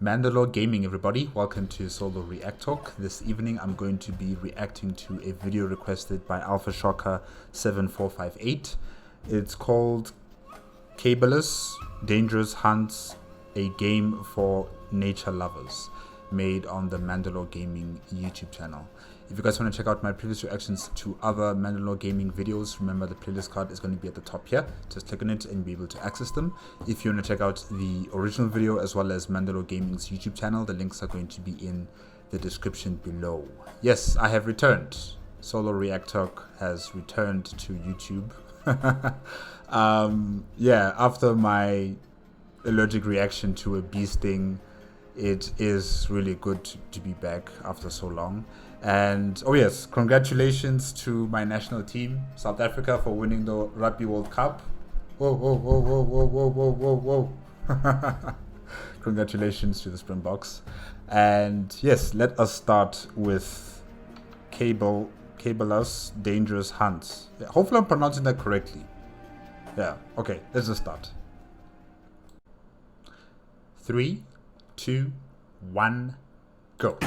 MandaloreGaming, everybody. Welcome to Solo ReacTalk. This evening I'm going to be reacting to a video requested by Alpha Shocker 7458. It's called Cabela's Dangerous Hunts, a game for nature lovers, made on the MandaloreGaming YouTube channel. If you guys want to check out my previous reactions to other MandaloreGaming videos, remember the playlist card is going to be at the top here. Just click on it and be able to access them. If you want to check out the original video as well as MandaloreGaming's YouTube channel, the links are going to be in the description below. Yes, I have returned. Solo ReacTalk has returned to YouTube. Yeah, after my allergic reaction to a bee sting, it is really good to be back after so long. And oh yes, congratulations to my national team, South Africa, for winning the Rugby World Cup. Whoa, whoa, whoa, whoa, whoa, whoa, whoa, whoa, whoa. Congratulations to the Springboks. And yes, let us start with Cabela's Dangerous Hunts. Yeah, hopefully I'm pronouncing that correctly. Yeah, okay, let's just start. 3, 2, 1, go.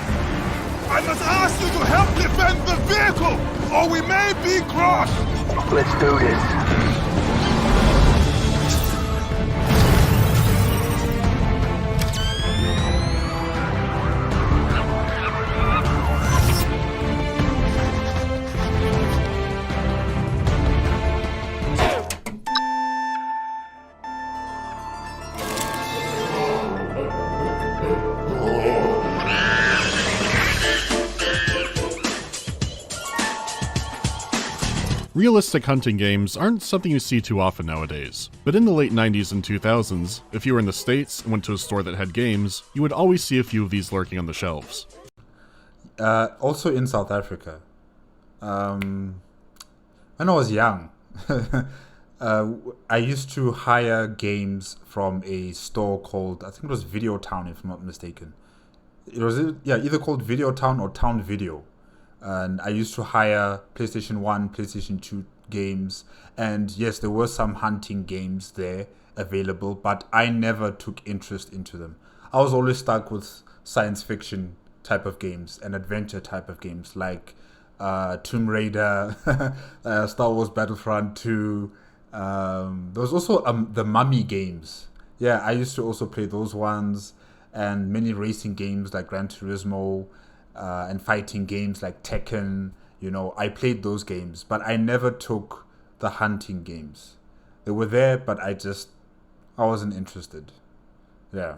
I must ask you to help defend the vehicle, or we may be crossed! Let's do this. Realistic hunting games aren't something you see too often nowadays, but in the late 90s and 2000s, if you were in the States and went to a store that had games, you would always see a few of these lurking on the shelves. Also in South Africa. When I was young, I used to hire games from a store called, I think it was Video Town, if I'm not mistaken. It was either called Video Town or Town Video. And I used to hire PlayStation 1, PlayStation 2 games. And yes, there were some hunting games there available, but I never took interest into them. I was always stuck with science fiction type of games and adventure type of games like Tomb Raider, Star Wars Battlefront 2. There was also the Mummy games. Yeah, I used to also play those ones, and many racing games like Gran Turismo. And fighting games like Tekken, you know, I played those games, but I never took the hunting games. They were there, but I wasn't interested. Yeah.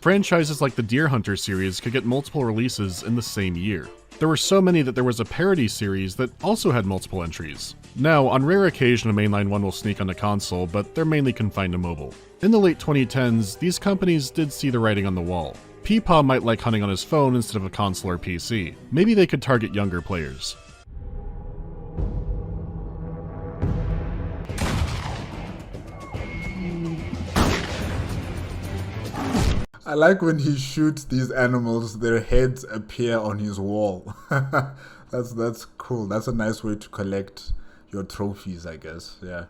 Franchises like the Deer Hunter series could get multiple releases in the same year. There were so many that there was a parody series that also had multiple entries. Now, on rare occasion a mainline one will sneak onto console, but they're mainly confined to mobile. In the late 2010s, these companies did see the writing on the wall. Peepaw might like hunting on his phone instead of a console or PC. Maybe they could target younger players. I like when he shoots these animals, their heads appear on his wall. That's cool. That's a nice way to collect your trophies, I guess. Yeah.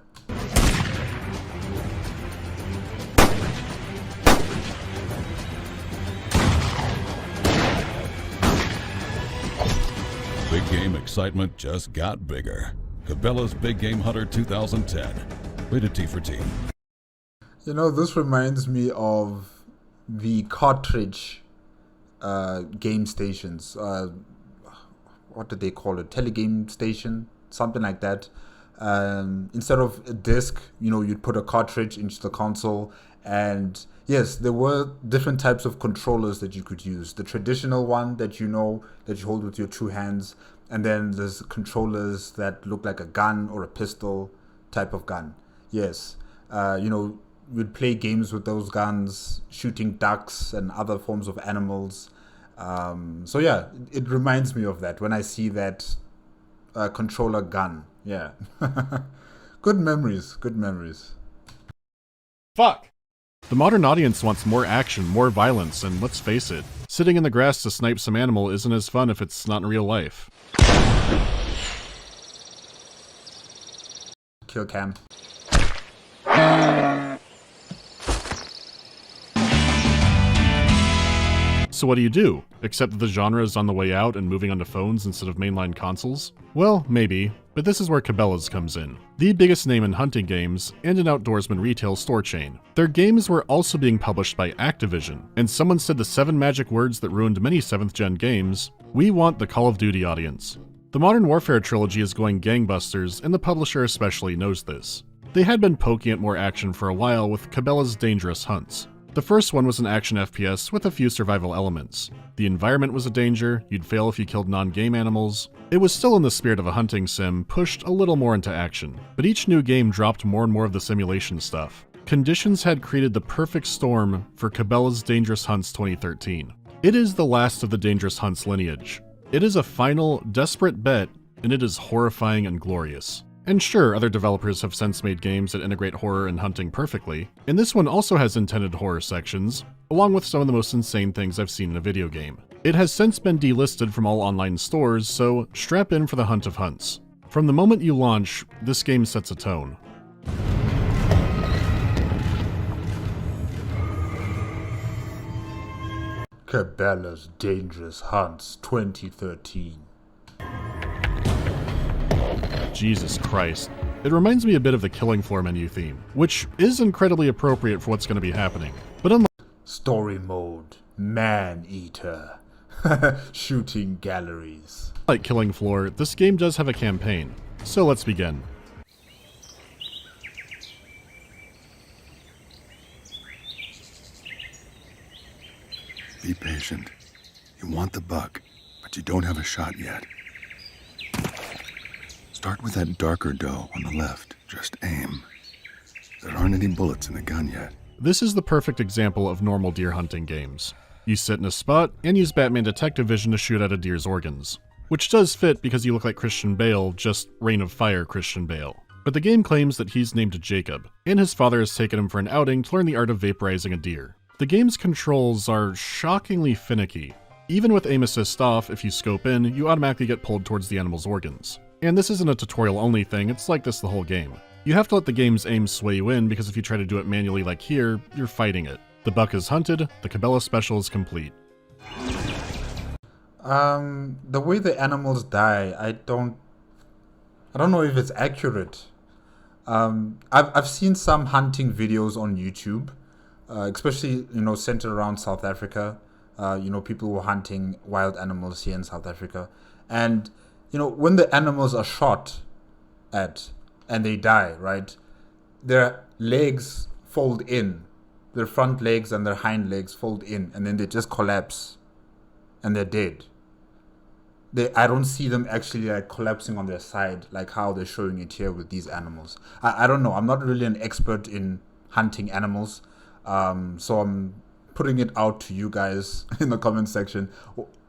Big game excitement just got bigger. Cabela's Big Game Hunter 2010. Rated T for T. You know, this reminds me of the cartridge game stations. What did they call it? Telegame station? Something like that. Instead of a disc, you know, you'd put a cartridge into the console. And yes, there were different types of controllers that you could use. The traditional one that you know, that you hold with your two hands. And then there's controllers that look like a gun or a pistol type of gun. Yes. You know, we'd play games with those guns, shooting ducks and other forms of animals. So yeah, it reminds me of that when I see that controller gun. Yeah. Good memories. Good memories. Fuck! The modern audience wants more action, more violence, and let's face it, sitting in the grass to snipe some animal isn't as fun if it's not in real life. Kill cam. So what do? Accept that the genre is on the way out and moving onto phones instead of mainline consoles? Well, maybe, but this is where Cabela's comes in. The biggest name in hunting games, and an outdoorsman retail store chain. Their games were also being published by Activision, and someone said the 7 magic words that ruined many 7th gen games: we want the Call of Duty audience. The Modern Warfare trilogy is going gangbusters, and the publisher especially knows this. They had been poking at more action for a while with Cabela's Dangerous Hunts. The first one was an action FPS with a few survival elements. The environment was a danger, you'd fail if you killed non-game animals. It was still in the spirit of a hunting sim, pushed a little more into action, but each new game dropped more and more of the simulation stuff. Conditions had created the perfect storm for Cabela's Dangerous Hunts 2013. It is the last of the Dangerous Hunts lineage. It is a final, desperate bet, and it is horrifying and glorious. And sure, other developers have since made games that integrate horror and hunting perfectly, and this one also has intended horror sections, along with some of the most insane things I've seen in a video game. It has since been delisted from all online stores, so strap in for the hunt of hunts. From the moment you launch, this game sets a tone. Cabela's Dangerous Hunts 2013. Jesus Christ. It reminds me a bit of the Killing Floor menu theme, which is incredibly appropriate for what's going to be happening. But unlike Story mode, Man-Eater, shooting galleries. Like Killing Floor, this game does have a campaign. So let's begin. Be patient. You want the buck, but you don't have a shot yet. Start with that darker doe on the left. Just aim. There aren't any bullets in the gun yet. This is the perfect example of normal deer hunting games. You sit in a spot and use Batman Detective Vision to shoot at a deer's organs. Which does fit because you look like Christian Bale, just Reign of Fire Christian Bale. But the game claims that he's named Jacob, and his father has taken him for an outing to learn the art of vaporizing a deer. The game's controls are shockingly finicky. Even with aim assist off, if you scope in, you automatically get pulled towards the animal's organs. And this isn't a tutorial only thing, it's like this the whole game. You have to let the game's aim sway you in, because if you try to do it manually like here, you're fighting it. The buck is hunted, the Cabela special is complete. The way the animals die, I don't know if it's accurate. I've seen some hunting videos on YouTube, especially, centered around South Africa. People who are hunting wild animals here in South Africa. And, when the animals are shot at and they die, right, their legs fold in. Their front legs and their hind legs fold in, and then they just collapse and they're dead. I don't see them actually collapsing on their side like how they're showing it here with these animals. I don't know. I'm not really an expert in hunting animals. So I'm putting it out to you guys in the comment section.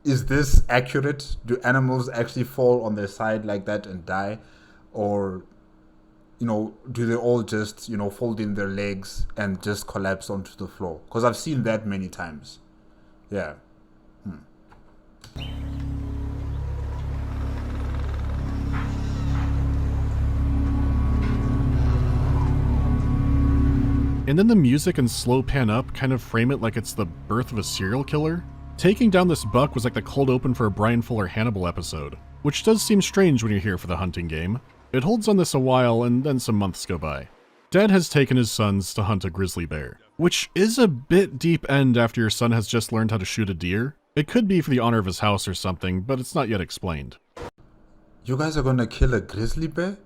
Is this accurate? Do animals actually fall on their side like that and die? Or, do they all just, fold in their legs and just collapse onto the floor? Because I've seen that many times. Yeah. And then the music and slow pan up kind of frame it like it's the birth of a serial killer. Taking down this buck was like the cold open for a Brian Fuller Hannibal episode, which does seem strange when you're here for the hunting game. It holds on this a while and then some months go by. Dad has taken his sons to hunt a grizzly bear, which is a bit deep end after your son has just learned how to shoot a deer. It could be for the honor of his house or something, but it's not yet explained. You guys are gonna kill a grizzly bear?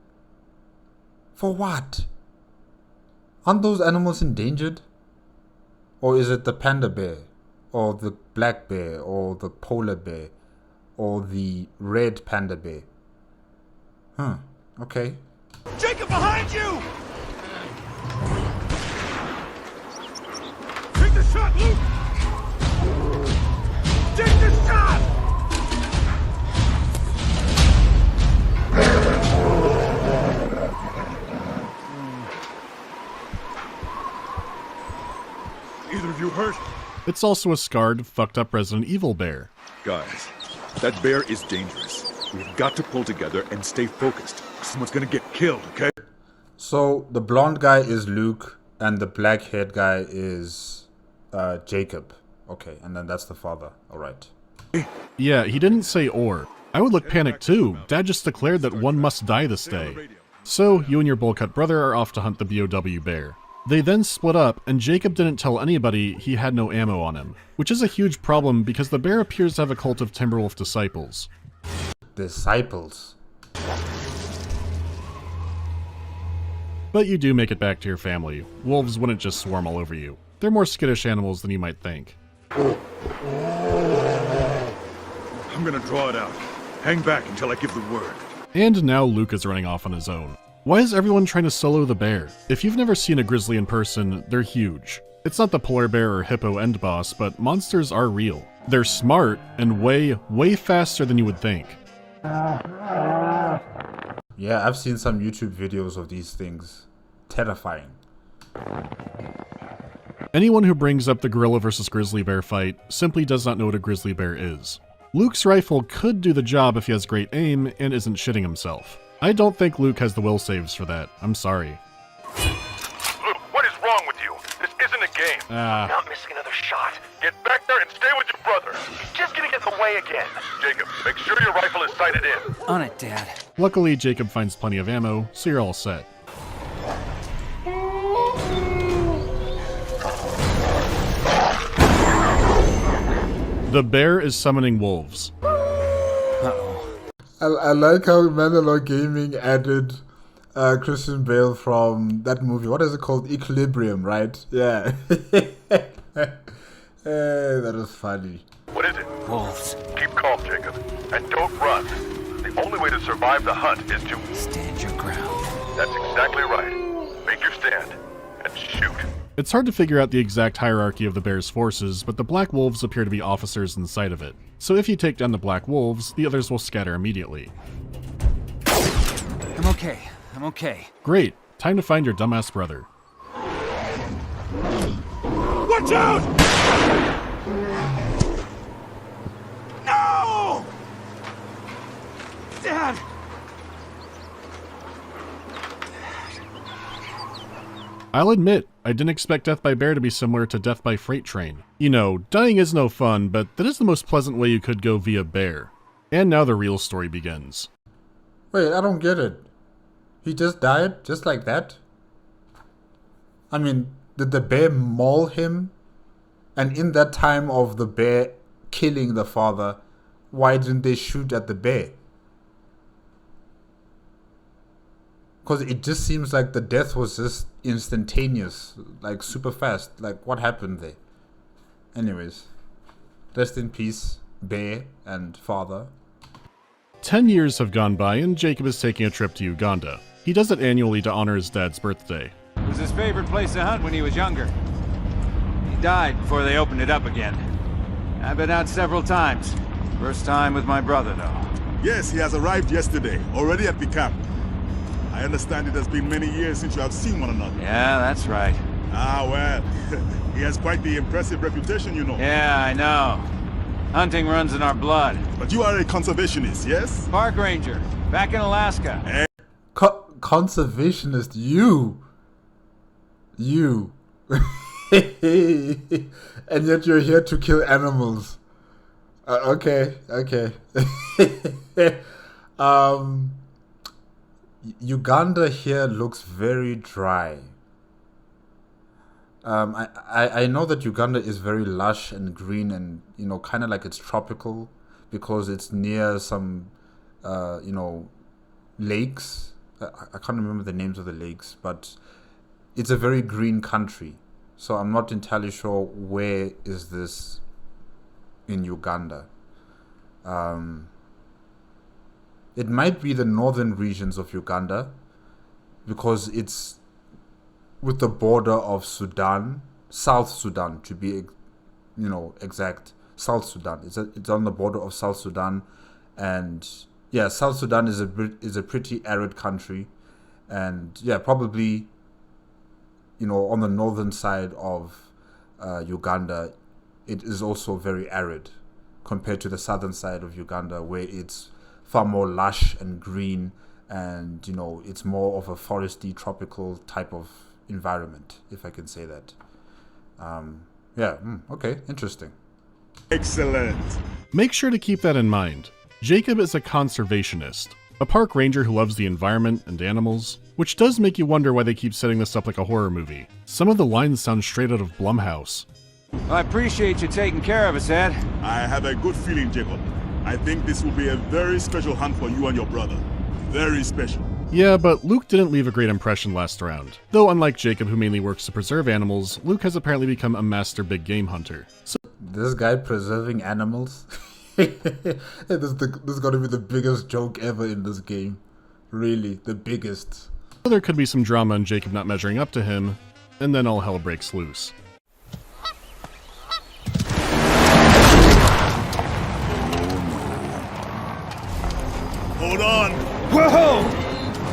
For what? Aren't those animals endangered? Or is it the panda bear? Or the black bear? Or the polar bear? Or the red panda bear? Okay. Jacob, behind you! Take the shot, Luke! Take the shot! Either of you hurt? It's also a scarred, fucked up Resident Evil bear. Guys, that bear is dangerous. We've got to pull together and stay focused. Someone's gonna get killed, okay? So the blonde guy is Luke and the black haired guy is Jacob. Okay, and then that's the father. All right. Yeah, he didn't say or. I would look panicked too. Dad just declared that one must die this day. So, you and your bowl-cut brother are off to hunt the BOW bear. They then split up, and Jacob didn't tell anybody he had no ammo on him, which is a huge problem because the bear appears to have a cult of Timberwolf disciples. Disciples? But you do make it back to your family. Wolves wouldn't just swarm all over you. They're more skittish animals than you might think. I'm gonna draw it out. Hang back until I give the word. And now Luke is running off on his own. Why is everyone trying to solo the bear? If you've never seen a grizzly in person, they're huge. It's not the polar bear or hippo end boss, but monsters are real. They're smart and way faster than you would think. Yeah, I've seen some YouTube videos of these things. Terrifying. Anyone who brings up the gorilla versus grizzly bear fight simply does not know what a grizzly bear is. Luke's rifle could do the job if he has great aim and isn't shitting himself. I don't think Luke has the will saves for that. I'm sorry. Luke, what is wrong with you? This isn't a game. Not missing another shot. Get back there and stay with your brother. He's just gonna get in the way again. Jacob, make sure your rifle is sighted in. On it, Dad. Luckily, Jacob finds plenty of ammo, so you're all set. The bear is summoning wolves. I like how MandaloreGaming added Christian Bale from that movie. What is it called? Equilibrium, right? Yeah. That was funny. What is it? Wolves. Keep calm, Jacob. And don't run. The only way to survive the hunt is to... Stand your ground. That's exactly right. Make your stand. And shoot. It's hard to figure out the exact hierarchy of the bear's forces, but the Black Wolves appear to be officers inside of it. So if you take down the Black Wolves, the others will scatter immediately. I'm okay. Great. Time to find your dumbass brother. Watch out! No! Dad! I'll admit, I didn't expect death by bear to be similar to death by freight train. You know, dying is no fun, but that is the most pleasant way you could go via bear. And now the real story begins. Wait, I don't get it. He just died? Just like that? I mean, did the bear maul him? And in that time of the bear killing the father, why didn't they shoot at the bear? Because it just seems like the death was just instantaneous, like super fast. Like, what happened there? Anyways, rest in peace, bear and father. 10 years have gone by and Jacob is taking a trip to Uganda. He does it annually to honor his dad's birthday. It was his favorite place to hunt when he was younger. He died before they opened it up again. I've been out several times. First time with my brother, though. Yes, he has arrived yesterday, already at the camp. I understand it has been many years since you have seen one another. Yeah, that's right. Ah, well, he has quite the impressive reputation, you know. Yeah, I know. Hunting runs in our blood. But you are a conservationist, yes? Park ranger, back in Alaska. Conservationist, you. And yet you're here to kill animals. Okay. Uganda here looks very dry. I know that Uganda is very lush and green and, you know, kind of like it's tropical because it's near some, lakes. I can't remember the names of the lakes, but it's a very green country. So I'm not entirely sure where is this in Uganda. It might be the northern regions of Uganda because it's with the border of Sudan, South Sudan to be, exact. South Sudan. It's on the border of South Sudan, and yeah, South Sudan is a pretty arid country, and yeah, probably, on the northern side of Uganda, it is also very arid compared to the southern side of Uganda, where it's far more lush and green, and it's more of a foresty, tropical type of environment, if I can say that. Yeah, okay, interesting. Excellent. Make sure to keep that in mind. Jacob is a conservationist, a park ranger who loves the environment and animals, which does make you wonder why they keep setting this up like a horror movie. Some of the lines sound straight out of Blumhouse. Well, I appreciate you taking care of us, Ed. I have a good feeling, Jacob. I think this will be a very special hunt for you and your brother. Very special. Yeah, but Luke didn't leave a great impression last round. Though unlike Jacob, who mainly works to preserve animals, Luke has apparently become a master big game hunter. So This guy preserving animals? This gotta be the biggest joke ever in this game. Really, the biggest. there could be some drama in Jacob not measuring up to him, and then all hell breaks loose. Hold on. Whoa!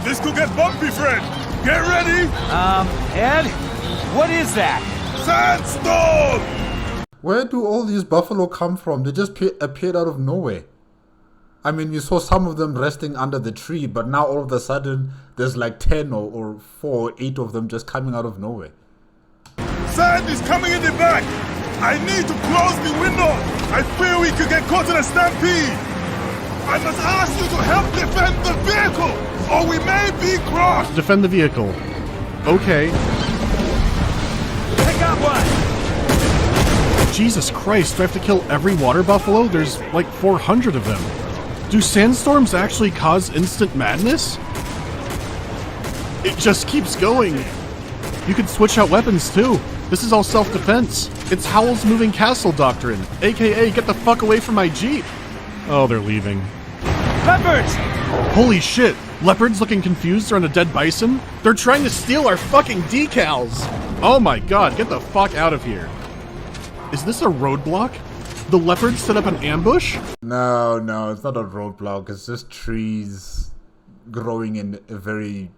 This could get bumpy, friend. Get ready. Ed? What is that? Sandstorm! Where do all these buffalo come from? They just appeared out of nowhere. I mean, you saw some of them resting under the tree, but now all of a sudden, there's like 10 or 4 or 8 of them just coming out of nowhere. Sand is coming in the back. I need to close the window. I fear we could get caught in a stampede. I must ask you to help defend the vehicle, or we may be crossed. Defend the vehicle. Okay. I got one! Jesus Christ, do I have to kill every water buffalo? There's like 400 of them. Do sandstorms actually cause instant madness? It just keeps going. You can switch out weapons too. This is all self-defense. It's Howl's moving castle doctrine, aka get the fuck away from my Jeep. Oh, they're leaving. Leopards! Holy shit! Leopards looking confused around a dead bison? They're trying to steal our fucking decals! Oh my god, get the fuck out of here. Is this a roadblock? The leopards set up an ambush? No, it's not a roadblock. It's just trees growing in a very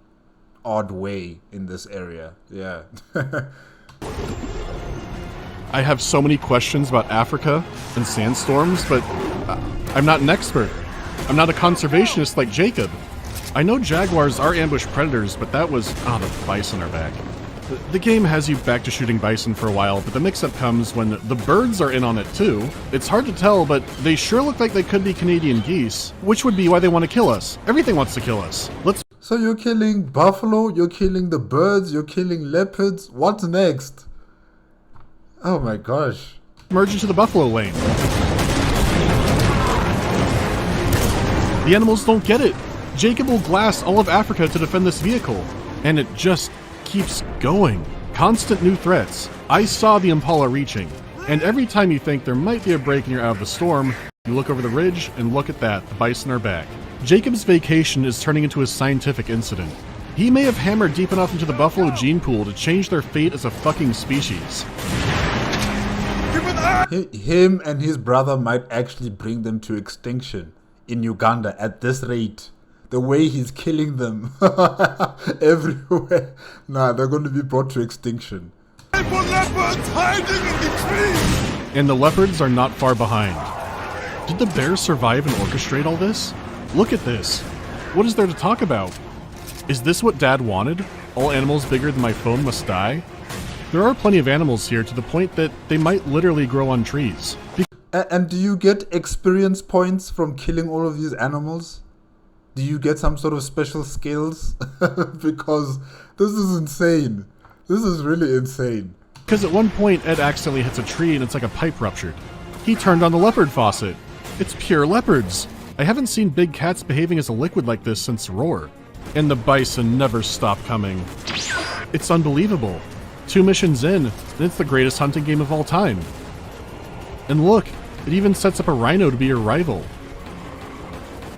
odd way in this area. Yeah. I have so many questions about Africa and sandstorms, but I'm not an expert. I'm not a conservationist like Jacob. I know jaguars are ambush predators, but that was... oh, the bison are back. The game has you back to shooting bison for a while, but the mix-up comes when the birds are in on it too. It's hard to tell, but they sure look like they could be Canadian geese, which would be why they want to kill us. Everything wants to kill us. So you're killing buffalo, you're killing the birds, you're killing leopards. What's next? Oh my gosh. Merge into the buffalo lane. The animals don't get it. Jacob will glass all of Africa to defend this vehicle, and it just keeps going. Constant new threats. I saw the Impala reaching, and every time you think there might be a break and you're out of the storm, you look over the ridge and look at that, the bison are back. Jacob's vacation is turning into a scientific incident. He may have hammered deep enough into the buffalo gene pool to change their fate as a fucking species. Him and his brother might actually bring them to extinction in Uganda at this rate. The way he's killing them everywhere. Nah, they're going to be brought to extinction. Leopards hiding in the trees. And the leopards are not far behind. Did the bears survive and orchestrate all this? Look at this. What is there to talk about? Is this what Dad wanted? All animals bigger than my phone must die? There are plenty of animals here to the point that they might literally grow on trees. And do you get experience points from killing all of these animals? Do you get some sort of special skills? Because this is insane. This is really insane. Because at one point, Ed accidentally hits a tree and it's like a pipe ruptured. He turned on the leopard faucet. It's pure leopards. I haven't seen big cats behaving as a liquid like this since Roar. And the bison never stop coming. It's unbelievable. 2 missions in, and it's the greatest hunting game of all time. And look, it even sets up a rhino to be your rival.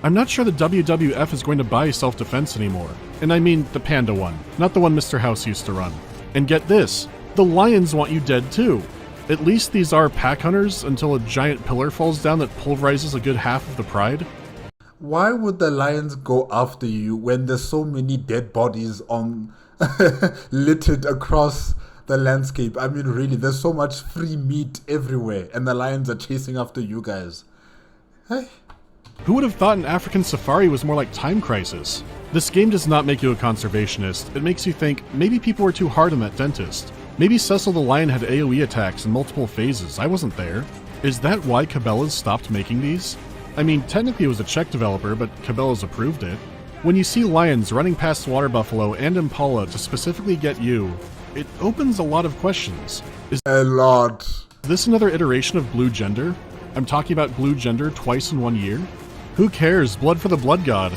I'm not sure the WWF is going to buy self-defense anymore. And I mean the panda one, not the one Mr. House used to run. And get this, the lions want you dead too. At least these are pack hunters until a giant pillar falls down that pulverizes a good half of the pride. Why would the lions go after you when there's so many dead bodies on littered across the landscape? I mean, really, there's so much free meat everywhere, and the lions are chasing after you guys. Hey. Who would have thought an African safari was more like Time Crisis? This game does not make you a conservationist. It makes you think maybe people were too hard on that dentist. Maybe Cecil the Lion had AoE attacks in multiple phases, I wasn't there. Is that why Cabela's stopped making these? I mean, technically it was a Czech developer, but Cabela's approved it. When you see lions running past water buffalo and impala to specifically get you, it opens a lot of questions. Is A lot. this another iteration of Blue Gender? I'm talking about Blue Gender twice in 1 year? Who cares? Blood for the blood god.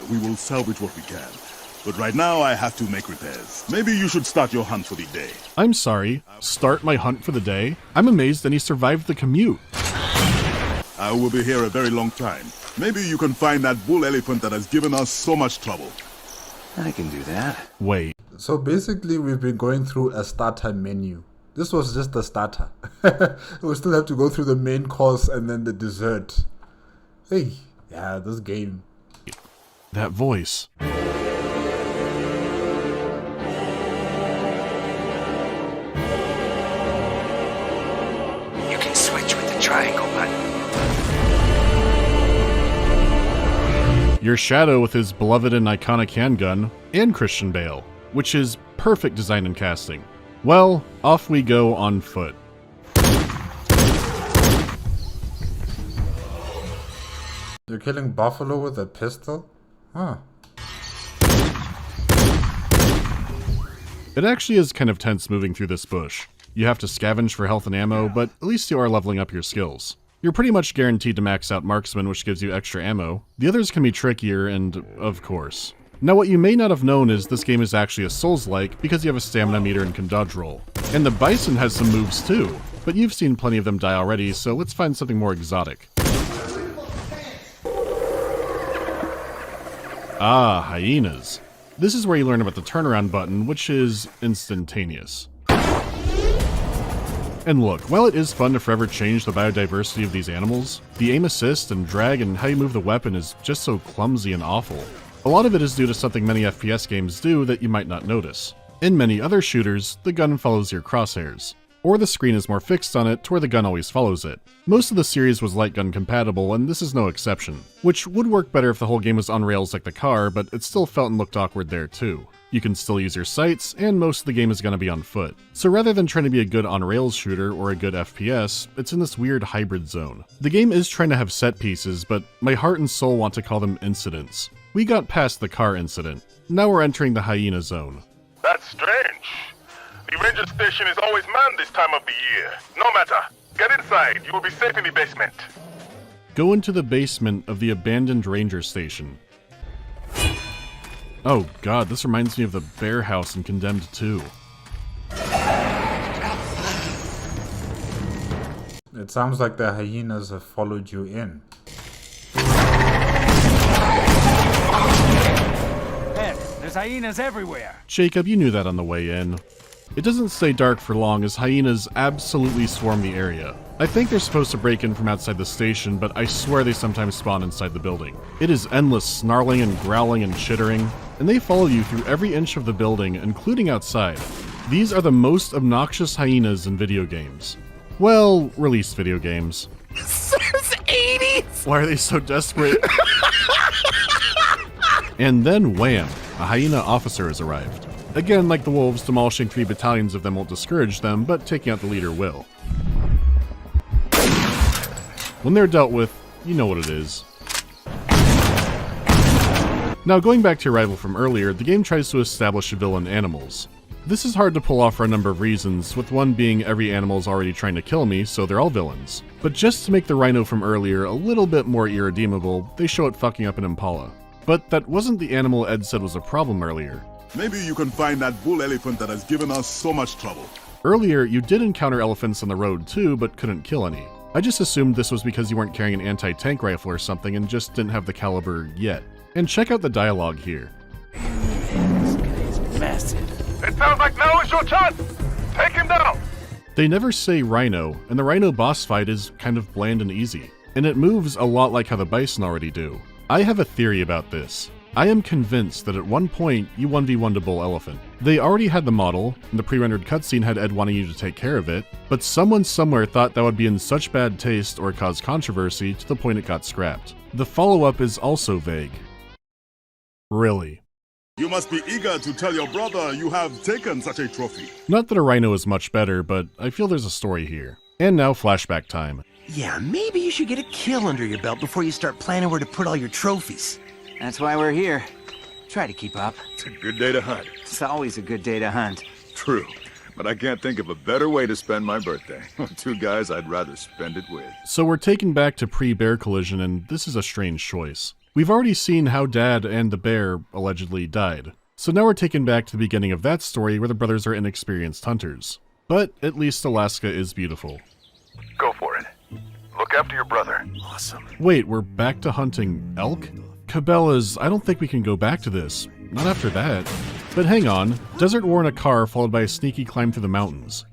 We will salvage what we can. But right now, I have to make repairs. Maybe you should start your hunt for the day. I'm sorry, start my hunt for the day? I'm amazed that he survived the commute. I will be here a very long time. Maybe you can find that bull elephant that has given us so much trouble. I can do that. Wait, So basically, we've been going through a starter menu. This was just the starter. We still have to go through the main course and then the dessert. Hey, yeah, this game. that voice. You can switch with the triangle button. Your Shadow with his beloved and iconic handgun, and Christian Bale, which is perfect design and casting. Well, off we go on foot. You're killing buffalo with a pistol? Huh. It actually is kind of tense moving through this bush. You have to scavenge for health and ammo, but at least you are leveling up your skills. You're pretty much guaranteed to max out Marksman, which gives you extra ammo. The others can be trickier, and of course. Now what you may not have known is this game is actually a Souls-like because you have a stamina meter and can dodge roll. And the Bison has some moves too, but you've seen plenty of them die already, so let's find something more exotic. Ah, hyenas. This is where you learn about the turnaround button, which is instantaneous. And look, while it is fun to forever change the biodiversity of these animals, the aim assist and drag and how you move the weapon is just so clumsy and awful. A lot of it is due to something many FPS games do that you might not notice. In many other shooters, the gun follows your crosshairs, or the screen is more fixed on it to where the gun always follows it. Most of the series was light gun compatible, and this is no exception, which would work better if the whole game was on rails like the car, but it still felt and looked awkward there too. You can still use your sights, and most of the game is going to be on foot. So rather than trying to be a good on-rails shooter or a good FPS, it's in this weird hybrid zone. The game is trying to have set pieces, but my heart and soul want to call them incidents. We got past the car incident. Now we're entering the hyena zone. That's strange. The ranger station is always manned this time of the year. No matter. Get inside. You will be safe in the basement. Go into the basement of the abandoned ranger station. Oh god, this reminds me of the bear house in Condemned 2. It sounds like the hyenas have followed you in. Heck, there's hyenas everywhere. Jacob, you knew that on the way in. It doesn't stay dark for long as hyenas absolutely swarm the area. I think they're supposed to break in from outside the station, but I swear they sometimes spawn inside the building. It is endless snarling and growling and chittering, and they follow you through every inch of the building, including outside. These are the most obnoxious hyenas in video games. Well, released video games. Since 80s! Why are they so desperate? And then wham, a hyena officer has arrived. Again, like the wolves, demolishing 3 battalions of them won't discourage them, but taking out the leader will. When they're dealt with, you know what it is. Now, going back to your rival from earlier, the game tries to establish villain animals. This is hard to pull off for a number of reasons, with one being every animal is already trying to kill me, so they're all villains. But just to make the rhino from earlier a little bit more irredeemable, they show it fucking up an impala. But that wasn't the animal Ed said was a problem earlier. Maybe you can find that bull elephant that has given us so much trouble. Earlier, you did encounter elephants on the road too, but couldn't kill any. I just assumed this was because you weren't carrying an anti-tank rifle or something and just didn't have the caliber yet. And check out the dialogue here. This guy's massive. It sounds like now is your chance. Take him down. They never say rhino, and the rhino boss fight is kind of bland and easy. And it moves a lot like how the bison already do. I have a theory about this. I am convinced that at one point you 1v1'd a bull elephant. They already had the model, and the pre-rendered cutscene had Ed wanting you to take care of it, but someone somewhere thought that would be in such bad taste or cause controversy to the point it got scrapped. The follow-up is also vague. Really? You must be eager to tell your brother you have taken such a trophy. Not that a rhino is much better, but I feel there's a story here. And now flashback time. Yeah, maybe you should get a kill under your belt before you start planning where to put all your trophies. That's why we're here. Try to keep up. It's a good day to hunt. It's always a good day to hunt. True, but I can't think of a better way to spend my birthday. Two guys I'd rather spend it with. So we're taken back to pre-bear collision, and this is a strange choice. We've already seen how Dad and the bear allegedly died. So now we're taken back to the beginning of that story where the brothers are inexperienced hunters. But at least Alaska is beautiful. Go for it. Look after your brother. Awesome. Wait, we're back to hunting elk? Cabela's, I don't think we can go back to this. Not after that. But hang on, desert war in a car followed by a sneaky climb through the mountains.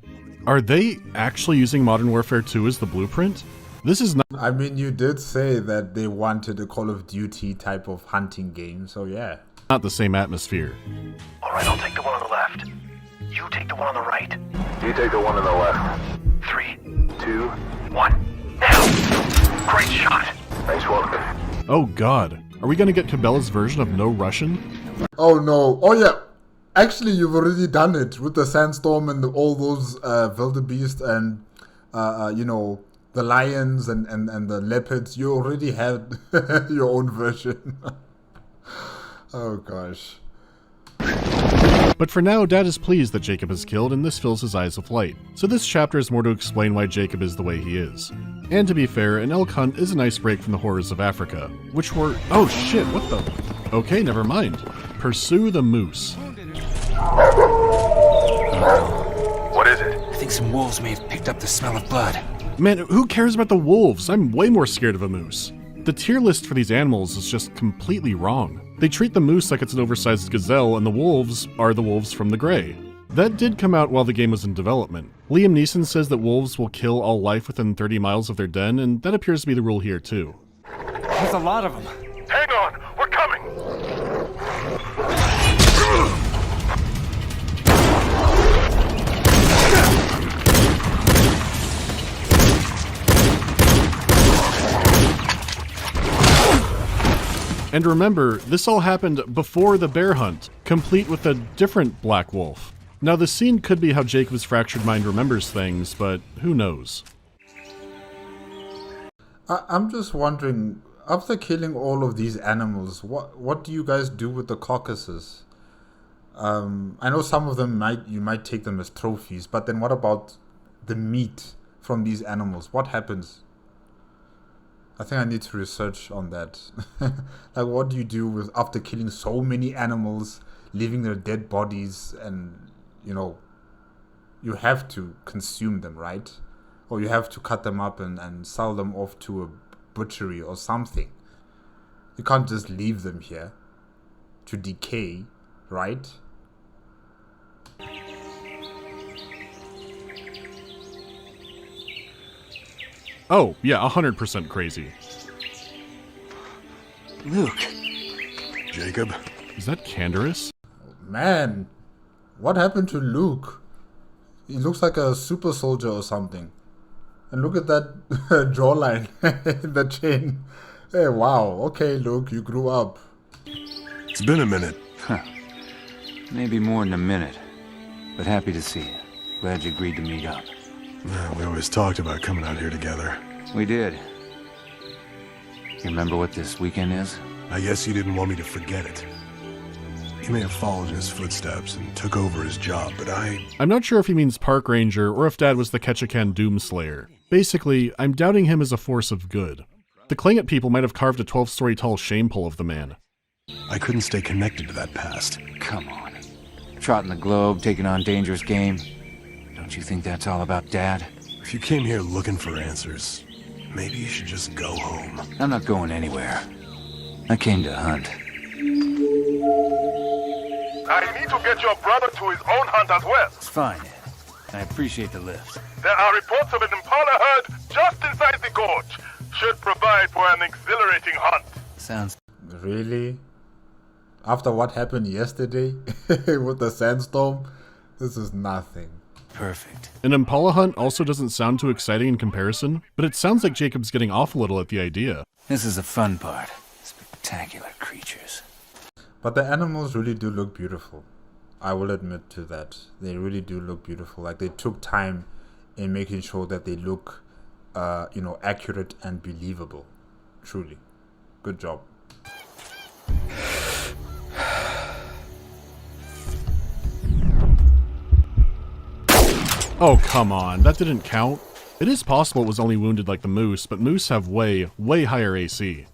Are they actually using Modern Warfare 2 as the blueprint? This is not— I mean, you did say that they wanted a Call of Duty type of hunting game, so yeah. not the same atmosphere. Alright, I'll take the one on the left. You take the one on the right. You take the one on the left. 3, 2, 1, now! Great shot! Nice work. Oh god, are we gonna get Cabela's version of No Russian? Oh no, oh yeah. Actually, you've already done it with the sandstorm and all those wildebeest and, you know, the lions and the leopards. You already had your own version. Oh gosh. But for now, Dad is pleased that Jacob is killed, and this fills his eyes with light. So this chapter is more to explain why Jacob is the way he is. And to be fair, an elk hunt is a nice break from the horrors of Africa, which were— oh shit, what the— okay, never mind. Pursue the moose. What is it? I think some wolves may have picked up the smell of blood. Man, who cares about the wolves? I'm way more scared of a moose. The tier list for these animals is just completely wrong. They treat the moose like it's an oversized gazelle, and the wolves are the wolves from The Grey. That did come out while the game was in development. Liam Neeson says that wolves will kill all life within 30 miles of their den, and that appears to be the rule here too. There's a lot of them. Hang on, we're coming! And remember, this all happened before the bear hunt, complete with a different black wolf. Now the scene could be how Jacob's fractured mind remembers things, but who knows? I'm just wondering, after killing all of these animals, what do you guys do with the carcasses? I know some of them you might take them as trophies, but then what about the meat from these animals? What happens? I think I need to research on that. Like, what do you do with after killing so many animals, leaving their dead bodies, and, you know, you have to consume them, right? Or you have to cut them up and sell them off to a butchery or something. You can't just leave them here to decay, right? Oh, yeah, 100% crazy. Luke. Jacob? Is that Canderous? Man, what happened to Luke? He looks like a super soldier or something. And look at that jawline in the chain. Hey, wow. Okay, Luke, you grew up. It's been a minute. Maybe more than a minute. But happy to see you. Glad you agreed to meet up. We always talked about coming out here together. We did. You remember what this weekend is? I guess you didn't want me to forget it. He may have followed in his footsteps and took over his job, but I'm not sure if he means park ranger or if Dad was the Ketchikan Doomslayer. Basically, I'm doubting him as a force of good. The Klingit people might have carved a 12-story tall shame pole of the man. I couldn't stay connected to that past. Come on. Trotting the globe, taking on dangerous game. Don't you think that's all about Dad? If you came here looking for answers, maybe you should just go home. I'm not going anywhere. I came to hunt. I need to get your brother to his own hunt as well. It's fine. I appreciate the lift. There are reports of an impala herd just inside the gorge. Should provide for an exhilarating hunt. Sounds... Really? After what happened yesterday with the sandstorm, this is nothing. Perfect. An Impala hunt also doesn't sound too exciting in comparison, but it sounds like Jacob's getting off a little at the idea. This is the fun part. Spectacular creatures. But the animals really do look beautiful. I will admit to that. They really do look beautiful. Like, they took time in making sure that they look, accurate and believable. Truly. Good job. Oh, come on. That didn't count. It is possible it was only wounded like the moose, but moose have way, way higher AC.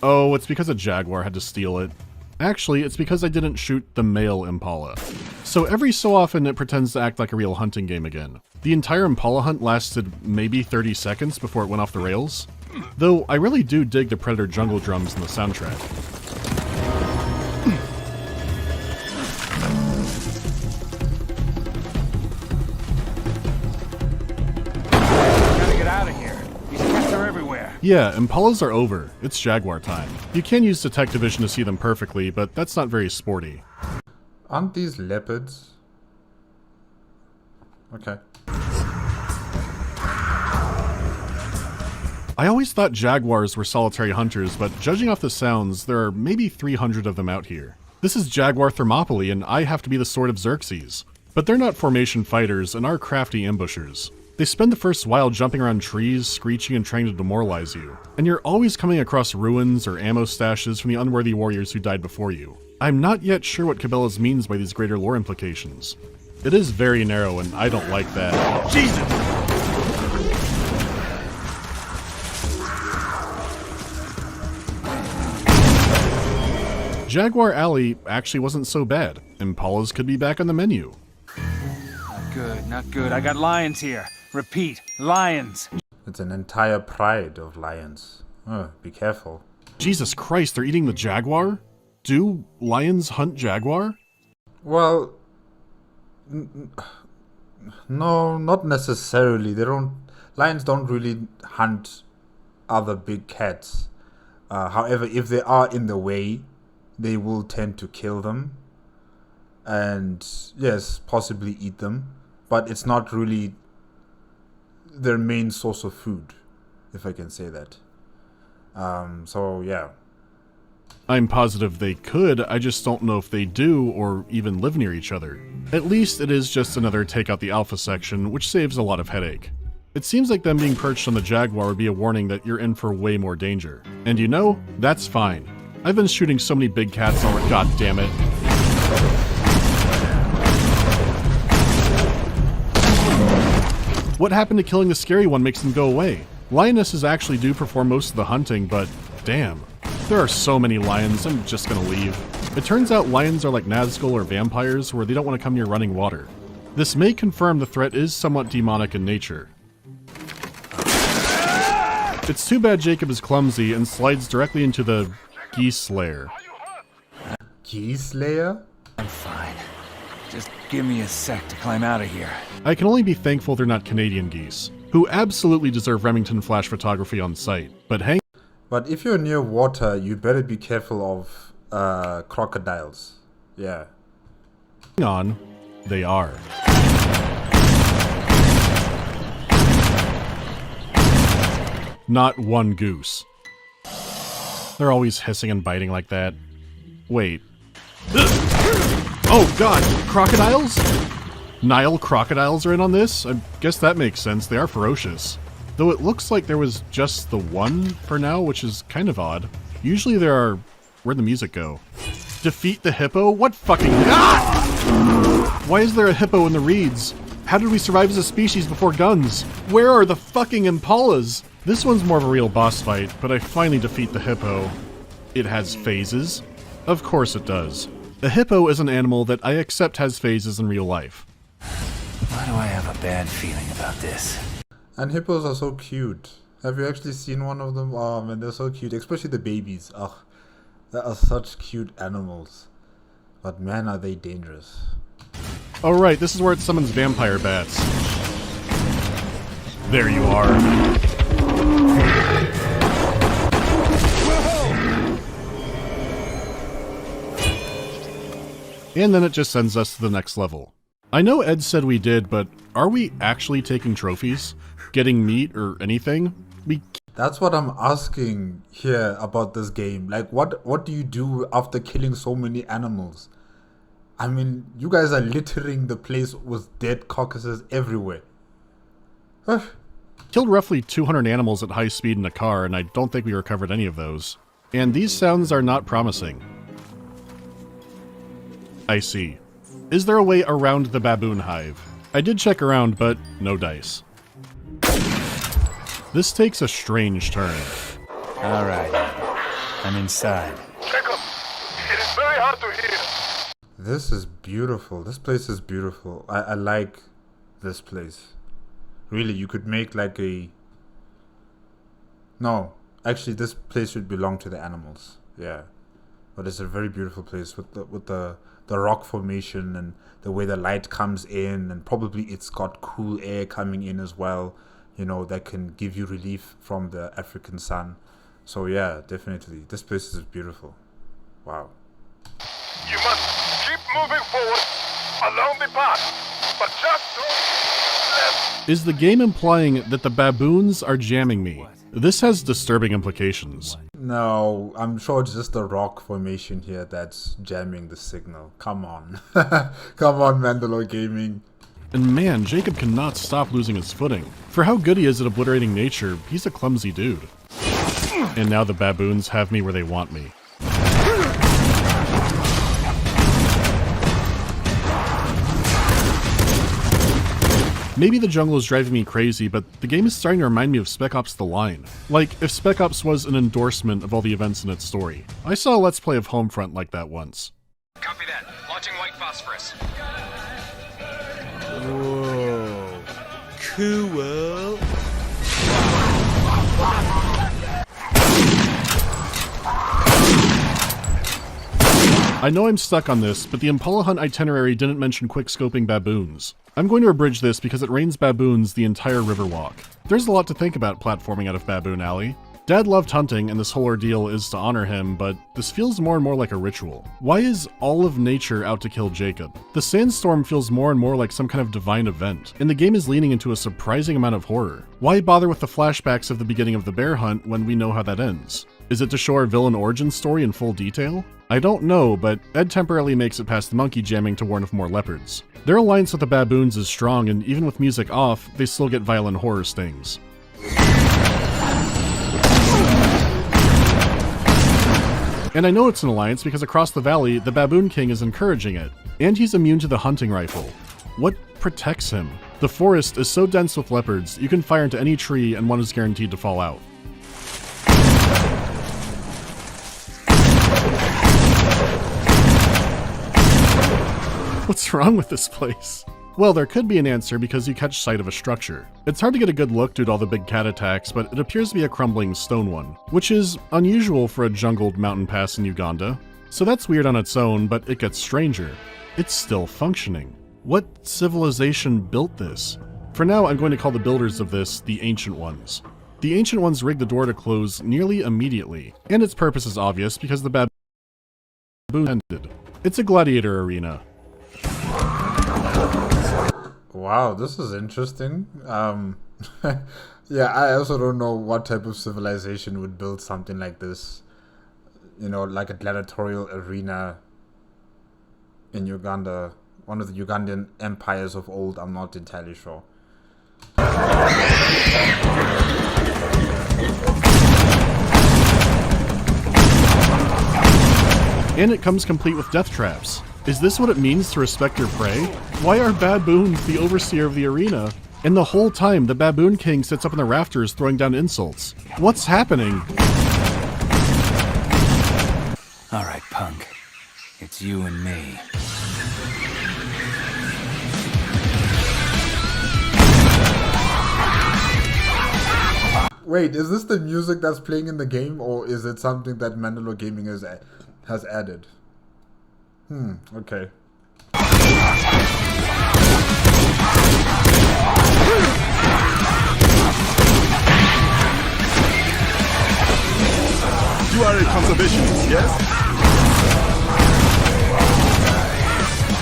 Oh, it's because a jaguar had to steal it. Actually, it's because I didn't shoot the male Impala. So every so often it pretends to act like a real hunting game again. The entire Impala hunt lasted maybe 30 seconds before it went off the rails. Though I really do dig the Predator jungle drums in the soundtrack. Gotta get out of here. These cats are everywhere. Yeah, Impalas are over. It's jaguar time. You can use detective vision to see them perfectly, but that's not very sporty. Aren't these leopards? Okay. I always thought jaguars were solitary hunters, but judging off the sounds, there are maybe 300 of them out here. This is Jaguar Thermopylae, and I have to be the Sword of Xerxes. But they're not formation fighters and are crafty ambushers. They spend the first while jumping around trees, screeching and trying to demoralize you. And you're always coming across ruins or ammo stashes from the unworthy warriors who died before you. I'm not yet sure what Cabela's means by these greater lore implications. It is very narrow, and I don't like that. Jesus! Jaguar Alley actually wasn't so bad. Impalas could be back on the menu. Not good, not good. I got lions here. Repeat, lions. It's an entire pride of lions. Oh, be careful. Jesus Christ, they're eating the jaguar? Do lions hunt jaguar? Well, no, not necessarily. Lions don't really hunt other big cats. However, if they are in the way, they will tend to kill them. And yes, possibly eat them. But it's not really their main source of food, if I can say that. So yeah. I'm positive they could, I just don't know if they do or even live near each other. At least it is just another take out the alpha section, which saves a lot of headache. It seems like them being perched on the jaguar would be a warning that you're in for way more danger. And you know, that's fine. I've been shooting so many big cats already. God damn it. What happened to killing the scary one makes them go away? Lionesses actually do perform most of the hunting, but damn. There are so many lions, I'm just gonna leave. It turns out lions are like Nazgul or vampires, where they don't want to come near running water. This may confirm the threat is somewhat demonic in nature. It's too bad Jacob is clumsy and slides directly into the geese lair. Geese lair? I'm fine. Just give me a sec to climb out of here. I can only be thankful they're not Canadian geese, who absolutely deserve Remington flash photography on site. But if you're near water, you better be careful of crocodiles. Yeah. Hang on, they are. Not one goose. They're always hissing and biting like that. Wait. Oh god, crocodiles? Nile crocodiles are in on this? I guess that makes sense, they are ferocious. Though it looks like there was just the one for now, which is kind of odd. Usually there are... Where'd the music go? Defeat the hippo? What fucking... Ah! Why is there a hippo in the reeds? How did we survive as a species before guns? Where are the fucking impalas? This one's more of a real boss fight, but I finally defeat the hippo. It has phases? Of course it does. A hippo is an animal that I accept has phases in real life. Why do I have a bad feeling about this? And hippos are so cute. Have you actually seen one of them? Oh man, they're so cute. Especially the babies. Ugh, they are such cute animals. But man, are they dangerous. Oh right, this is where it summons vampire bats. There you are. And then it just sends us to the next level. I know Ed said we did, but are we actually taking trophies? Getting meat or anything? That's what I'm asking here about this game. Like, what do you do after killing so many animals? I mean, you guys are littering the place with dead carcasses everywhere. Killed roughly 200 animals at high speed in a car, and I don't think we recovered any of those. And these sounds are not promising. I see. Is there a way around the baboon hive? I did check around, but no dice. This takes a strange turn. Alright, I'm inside. Jacob, it is very hard to hear. This is beautiful. This place is beautiful. I like this place. Really, you could make like a... No, actually this place should belong to the animals. Yeah. But it's a very beautiful place with the rock formation and the way the light comes in, and probably it's got cool air coming in as well, you know, that can give you relief from the African sun. So yeah, definitely. This place is beautiful. Wow. You must keep moving forward along the path, but just don't left. Is the game implying that the baboons are jamming me? This has disturbing implications. No, I'm sure it's just the rock formation here that's jamming the signal. Come on. Come on, MandaloreGaming. And man, Jacob cannot stop losing his footing. For how good he is at obliterating nature, he's a clumsy dude. And now the baboons have me where they want me. Maybe the jungle is driving me crazy, but the game is starting to remind me of Spec Ops: The Line. Like, if Spec Ops was an endorsement of all the events in its story. I saw a Let's Play of Homefront like that once. Copy that. Launching white phosphorus. Whoa. Cool. I know I'm stuck on this, but the Impala Hunt itinerary didn't mention quick-scoping baboons. I'm going to abridge this because it rains baboons the entire Riverwalk. There's a lot to think about platforming out of Baboon Alley. Dad loved hunting, and this whole ordeal is to honor him, but this feels more and more like a ritual. Why is all of nature out to kill Jacob? The sandstorm feels more and more like some kind of divine event, and the game is leaning into a surprising amount of horror. Why bother with the flashbacks of the beginning of the bear hunt when we know how that ends? Is it to show our villain origin story in full detail? I don't know, but Ed temporarily makes it past the monkey jamming to warn of more leopards. Their alliance with the baboons is strong, and even with music off, they still get violent horror stings. And I know it's an alliance because across the valley, the Baboon King is encouraging it, and he's immune to the hunting rifle. What protects him? The forest is so dense with leopards, you can fire into any tree and one is guaranteed to fall out. What's wrong with this place? Well, there could be an answer because you catch sight of a structure. It's hard to get a good look due to all the big cat attacks, but it appears to be a crumbling stone one, which is unusual for a jungled mountain pass in Uganda. So that's weird on its own, but it gets stranger. It's still functioning. What civilization built this? For now, I'm going to call the builders of this the Ancient Ones. The Ancient Ones rigged the door to close nearly immediately, and its purpose is obvious because the baboon ended. It's a gladiator arena. Wow, this is interesting. Yeah, I also don't know what type of civilization would build something like this. You know, like a gladiatorial arena in Uganda. One of the Ugandan empires of old, I'm not entirely sure. And it comes complete with death traps. Is this what it means to respect your prey? Why are baboons the overseer of the arena? And the whole time, the Baboon King sits up in the rafters throwing down insults. What's happening? Alright, punk. It's you and me. Wait, is this the music that's playing in the game, or is it something that MandaloreGaming has added? Okay. You are a conservationist, yes?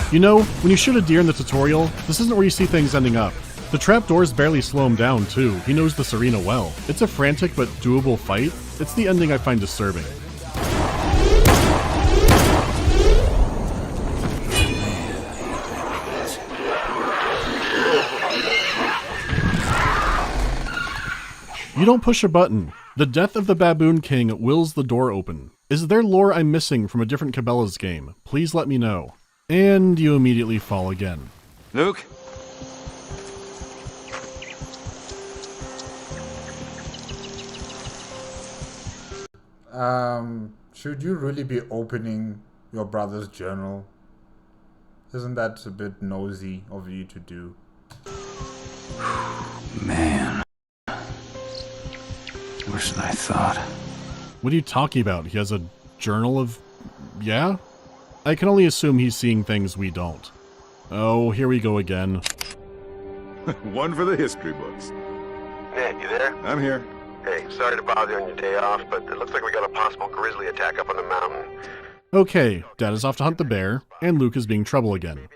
You know, when you shoot a deer in the tutorial, this isn't where you see things ending up. The trapdoors barely slow him down, too. He knows this arena well. It's a frantic but doable fight. It's the ending I find disturbing. You don't push a button. The death of the Baboon King wills the door open. Is there lore I'm missing from a different Cabela's game? Please let me know. And you immediately fall again. Luke? Should you really be opening your brother's journal? Isn't that a bit nosy of you to do? Man. Worse than I thought. What are you talking about? He has a journal of... yeah? I can only assume he's seeing things we don't. Oh, here we go again. One for the history books. Nick, you there? I'm here. Hey, sorry to bother you on your day off, but it looks like we got a possible grizzly attack up on the mountain. Okay, Dad is off to hunt the bear, and Luke is being trouble again.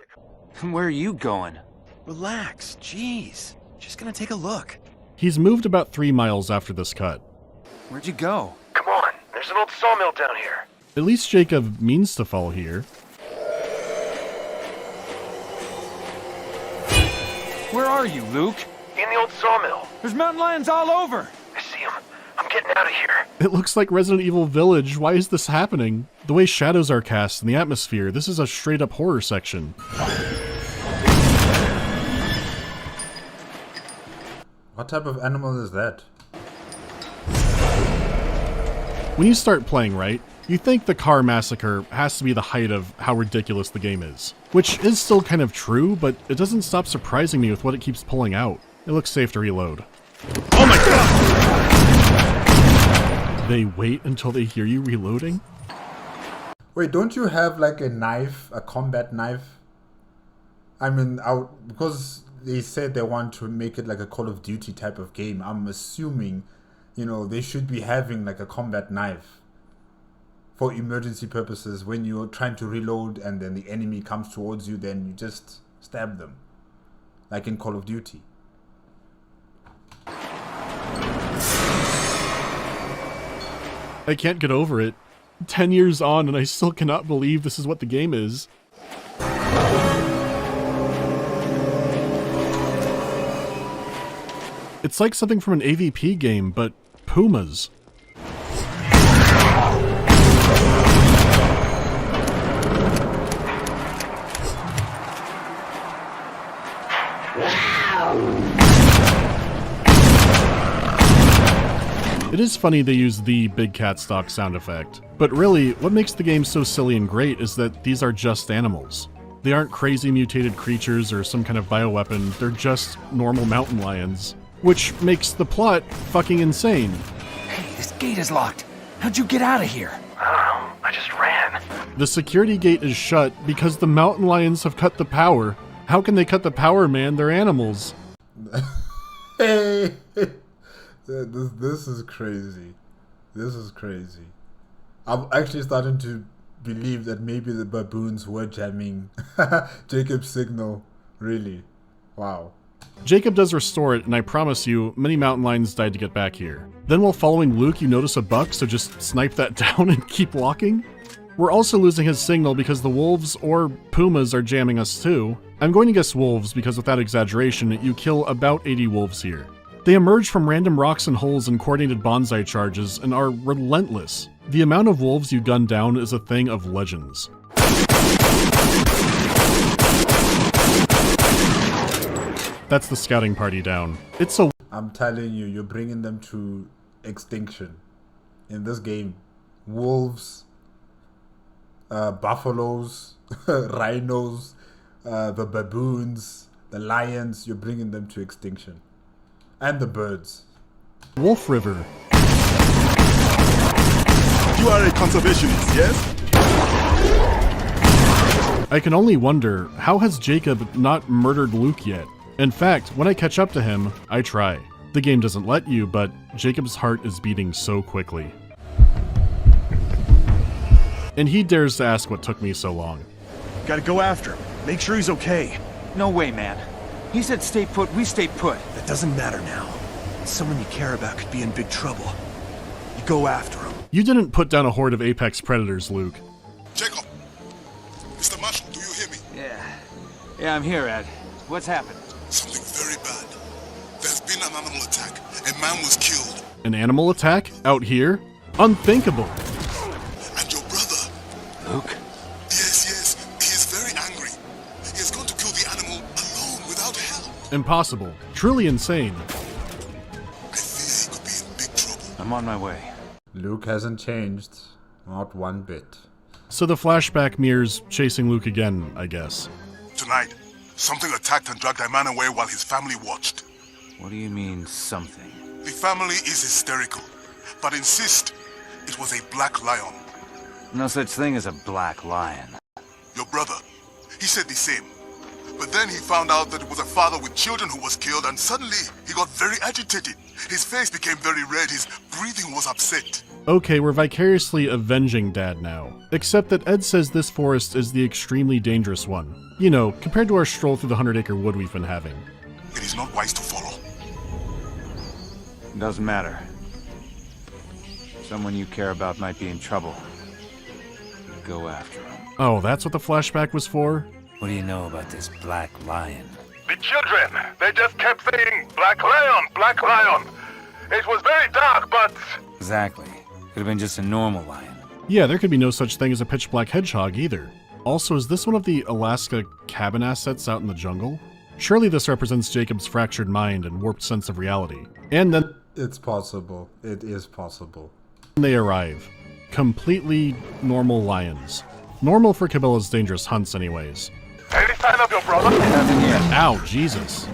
Where are you going? Relax, jeez. Just gonna take a look. He's moved about 3 miles after this cut. Where'd you go? Come on, there's an old sawmill down here. At least Jacob means to fall here. Where are you, Luke? In the old sawmill. There's mountain lions all over. I see him. I'm getting out of here. It looks like Resident Evil Village. Why is this happening? The way shadows are cast in the atmosphere, this is a straight-up horror section. What type of animal is that? When you start playing, right, you think the car massacre has to be the height of how ridiculous the game is. Which is still kind of true, but it doesn't stop surprising me with what it keeps pulling out. It looks safe to reload. Oh my god! They wait until they hear you reloading? Wait, don't you have like a knife, a combat knife? I mean, because they said they want to make it like a Call of Duty type of game, I'm assuming, you know, they should be having like a combat knife for emergency purposes. When you're trying to reload and then the enemy comes towards you, then you just stab them, like in Call of Duty. I can't get over it. 10 years on and I still cannot believe this is what the game is. It's like something from an AVP game, but pumas. It is funny they use the big cat stock sound effect, but really, what makes the game so silly and great is that these are just animals. They aren't crazy mutated creatures or some kind of bioweapon, they're just normal mountain lions. Which makes the plot fucking insane. Hey, this gate is locked. How'd you get out of here? I don't know. I just ran. The security gate is shut because the mountain lions have cut the power. How can they cut the power, man? They're animals. Hey! This is crazy. This is crazy. I'm actually starting to believe that maybe the baboons were jamming Jacob's signal. Really. Wow. Jacob does restore it, and I promise you, many mountain lions died to get back here. Then while following Luke, you notice a buck, so just snipe that down and keep walking. We're also losing his signal because the wolves or pumas are jamming us too. I'm going to guess wolves because without exaggeration, you kill about 80 wolves here. They emerge from random rocks and holes and coordinated bonsai charges and are relentless. The amount of wolves you gun down is a thing of legends. That's the scouting party down. It's a... I'm telling you, you're bringing them to extinction in this game. Wolves, buffaloes, rhinos, the baboons, the lions, you're bringing them to extinction. And the birds. Wolf River. You are a conservationist, yes? I can only wonder, how has Jacob not murdered Luke yet? In fact, when I catch up to him, I try. The game doesn't let you, but Jacob's heart is beating so quickly. And he dares to ask what took me so long. Gotta go after him. Make sure he's okay. No way, man. He said stay put, we stay put. That doesn't matter now. Someone you care about could be in big trouble. You go after him. You didn't put down a horde of apex predators, Luke. Jacob! Mr. Marshall, do you hear me? Yeah, I'm here, Ed. What's happened? Something very bad. There's been an animal attack. A man was killed. An animal attack? Out here? Unthinkable. And your brother? Luke? Yes. He is very angry. He has gone to kill the animal alone without help. Impossible. Truly insane. I fear he could be in big trouble. I'm on my way. Luke hasn't changed. Not one bit. So the flashback mirrors chasing Luke again, I guess. Tonight, something attacked and dragged a man away while his family watched. What do you mean, something? The family is hysterical, but insist it was a black lion. No such thing as a black lion. Your brother, he said the same. But then he found out that it was a father with children who was killed, and suddenly he got very agitated. His face became very red, his breathing was upset. Okay, we're vicariously avenging Dad now. Except that Ed says this forest is the extremely dangerous one. You know, compared to our stroll through the 100-acre wood we've been having. It is not wise to follow. Doesn't matter. Someone you care about might be in trouble. Go after him. Oh, that's what the flashback was for? What do you know about this black lion? The children, they just kept saying, Black Lion, Black Lion. It was very dark, but... Exactly. Could have been just a normal lion. Yeah, there could be no such thing as a pitch black hedgehog either. Also, is this one of the Alaska cabin assets out in the jungle? Surely this represents Jacob's fractured mind and warped sense of reality. And then... It's possible. It is possible. They arrive. Completely normal lions. Normal for Cabela's dangerous hunts anyways. Any sign of your brother? Nothing yet. Ow, Jesus.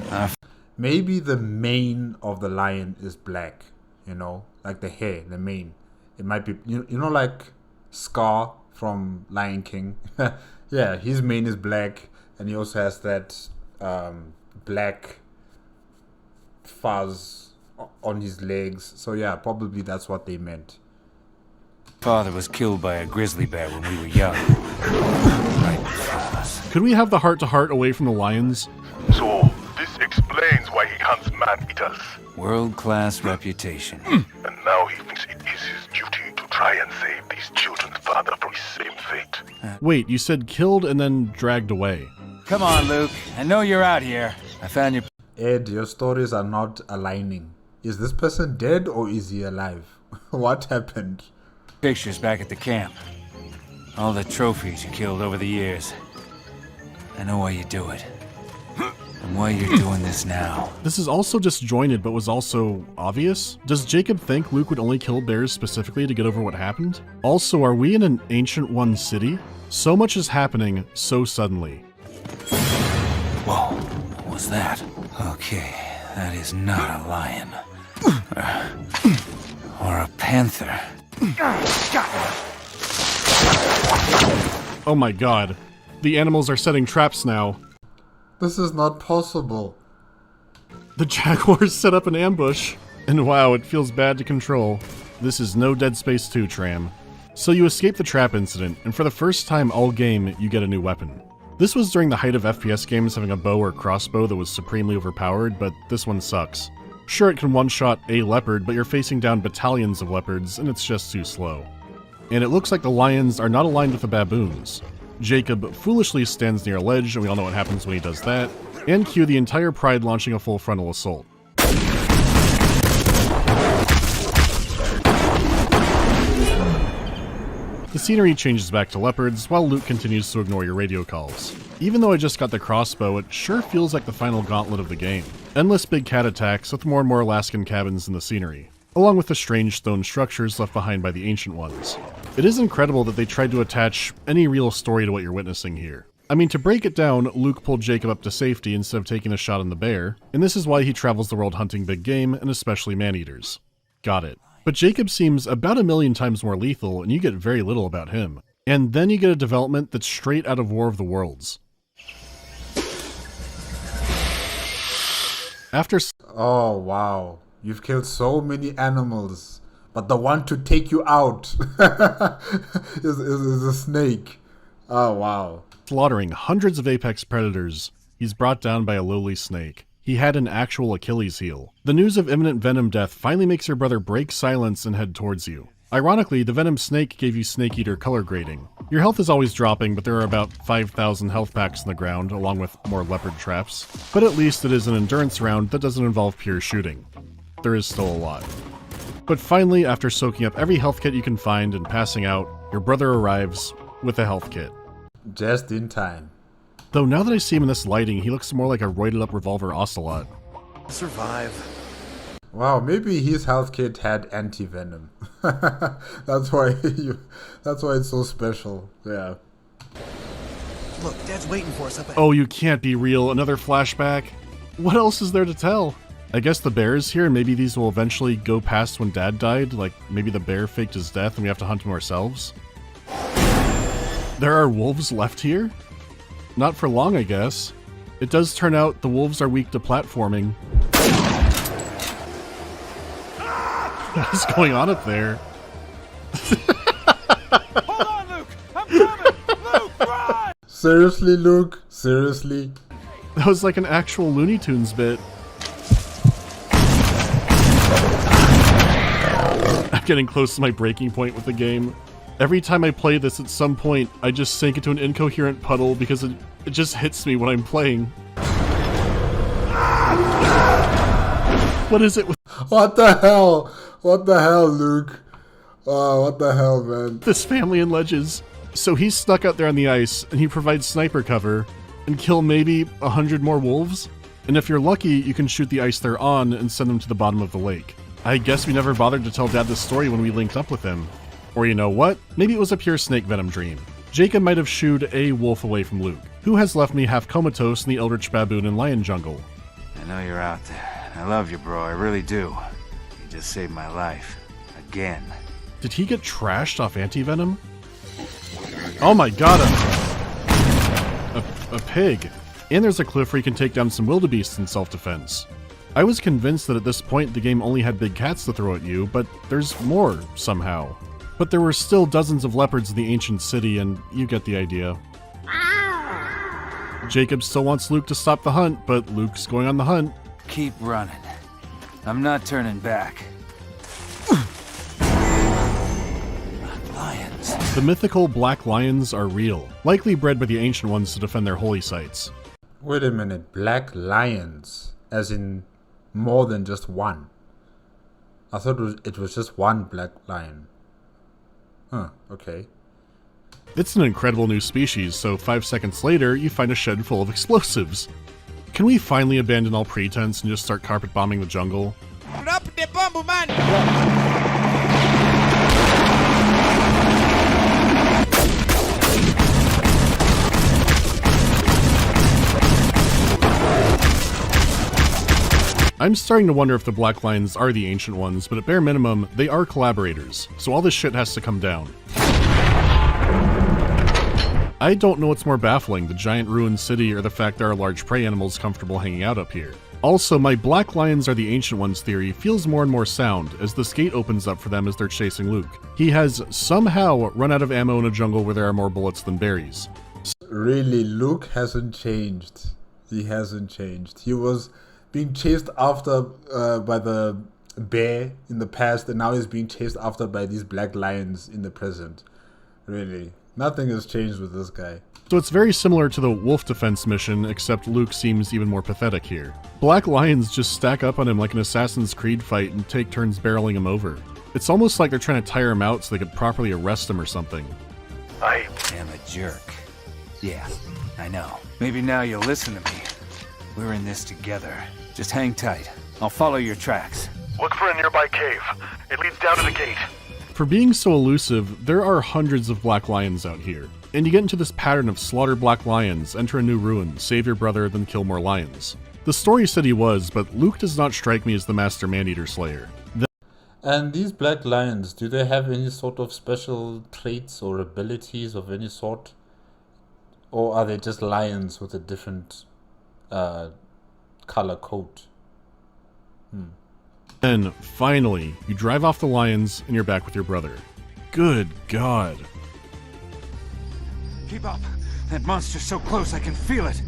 Maybe the mane of the lion is black, you know? Like the hair, the mane. It might be, you know like Scar from Lion King? Yeah, his mane is black, and he also has that black fuzz on his legs. So yeah, probably that's what they meant. Father was killed by a grizzly bear when we were young. Right before us. Could we have the heart-to-heart away from the lions? So, this explains why he hunts man-eaters. World-class reputation. And now he thinks it is his duty to try and save these children's father from his same fate. Wait, you said killed and then dragged away. Come on, Luke. I know you're out here. I found your... Ed, your stories are not aligning. Is this person dead or is he alive? What happened? pictures back at the camp. All the trophies you killed over the years. I know why you do it. And why you're doing this now. This is also disjointed, but was also obvious. Does Jacob think Luke would only kill bears specifically to get over what happened? Also, are we in an Ancient One city? So much is happening so suddenly. Whoa, what was that? Okay, that is not a lion. Or a panther. Oh my god. The animals are setting traps now. This is not possible. The jaguars set up an ambush. And wow, it feels bad to control. This is no Dead Space 2, Tram. So you escape the trap incident, and for the first time all game, you get a new weapon. This was during the height of FPS games having a bow or crossbow that was supremely overpowered, but this one sucks. Sure, it can one-shot a leopard, but you're facing down battalions of leopards, and it's just too slow. And it looks like the lions are not aligned with the baboons. Jacob foolishly stands near a ledge, and we all know what happens when he does that, and cue the entire pride launching a full frontal assault. The scenery changes back to leopards, while Luke continues to ignore your radio calls. Even though I just got the crossbow, it sure feels like the final gauntlet of the game. Endless big cat attacks with more and more Alaskan cabins in the scenery, along with the strange stone structures left behind by the Ancient Ones. It is incredible that they tried to attach any real story to what you're witnessing here. I mean, to break it down, Luke pulled Jacob up to safety instead of taking a shot on the bear, and this is why he travels the world hunting big game, and especially man-eaters. Got it. But Jacob seems about 1,000,000 times more lethal, and you get very little about him. And then you get a development that's straight out of War of the Worlds. After... Oh, wow. You've killed so many animals, but the one to take you out is a snake. Oh, wow. Slaughtering hundreds of apex predators, he's brought down by a lowly snake. He had an actual Achilles heel. The news of imminent Venom death finally makes your brother break silence and head towards you. Ironically, the Venom snake gave you Snake Eater color grading. Your health is always dropping, but there are about 5,000 health packs in the ground, along with more leopard traps. But at least it is an endurance round that doesn't involve pure shooting. There is still a lot. But finally, after soaking up every health kit you can find and passing out, your brother arrives with a health kit. Just in time. Though now that I see him in this lighting, he looks more like a roided up revolver ocelot. Survive. Wow, maybe his health kit had anti-venom. That's why it's so special. Yeah. Look, Dad's waiting for us up ahead. Oh, you can't be real. Another flashback? What else is there to tell? I guess the bear is here, and maybe these will eventually go past when Dad died. Like, maybe the bear faked his death and we have to hunt him ourselves. There are wolves left here? Not for long, I guess. It does turn out the wolves are weak to platforming. What is going on up there? Hold on, Luke! I'm coming! Luke, run! Seriously, Luke? Seriously? That was like an actual Looney Tunes bit. I'm getting close to my breaking point with the game. Every time I play this, at some point, I just sink into an incoherent puddle because it just hits me when I'm playing. What is it with— What the hell? What the hell, Luke? Oh, what the hell, man? this family in ledges? So he's stuck out there on the ice, and he provides sniper cover, and kill maybe 100 more wolves? And if you're lucky, you can shoot the ice they're on and send them to the bottom of the lake. I guess we never bothered to tell Dad this story when we linked up with him. Or you know what? Maybe it was a pure snake venom dream. Jacob might have shooed a wolf away from Luke, who has left me half comatose in the eldritch baboon and lion jungle. I know you're out there. I love you, bro. I really do. You just saved my life. Again. Did he get trashed off anti-venom? Oh my god, a pig. And there's a cliff where you can take down some wildebeests in self-defense. I was convinced that at this point the game only had big cats to throw at you, but there's more, somehow. But there were still dozens of leopards in the ancient city, and you get the idea. Jacob still wants Luke to stop the hunt, but Luke's going on the hunt. Keep running. I'm not turning back. Lions. The mythical black lions are real, likely bred by the ancient ones to defend their holy sites. Wait a minute, black lions? As in more than just one? I thought it was just one black lion. Huh, okay. It's an incredible new species, so 5 seconds later, you find a shed full of explosives. Can we finally abandon all pretense and just start carpet bombing the jungle? Drop the bomb, man! I'm starting to wonder if the Black Lions are the ancient ones, but at bare minimum, they are collaborators, so all this shit has to come down. I don't know what's more baffling, the giant ruined city or the fact there are large prey animals comfortable hanging out up here. Also, my Black Lions are the ancient ones theory feels more and more sound as this gate opens up for them as they're chasing Luke. He has somehow run out of ammo in a jungle where there are more bullets than berries. Really, Luke hasn't changed. He hasn't changed. He was being chased after by the bear in the past, and now he's being chased after by these black lions in the present. Really, nothing has changed with this guy. So it's very similar to the wolf defense mission, except Luke seems even more pathetic here. Black lions just stack up on him like an Assassin's Creed fight and take turns barreling him over. It's almost like they're trying to tire him out so they could properly arrest him or something. I am a jerk. Yeah, I know. Maybe now you'll listen to me. We're in this together. Just hang tight. I'll follow your tracks. Look for a nearby cave. It leads down to the gate. For being so elusive, there are hundreds of black lions out here. And you get into this pattern of slaughter black lions, enter a new ruin, save your brother, then kill more lions. The story said he was, but Luke does not strike me as the master man-eater slayer. And these black lions, do they have any sort of special traits or abilities of any sort? Or are they just lions with a different color coat? Then, finally, you drive off the lions and you're back with your brother. Good God. Keep up. That monster's so close I can feel it.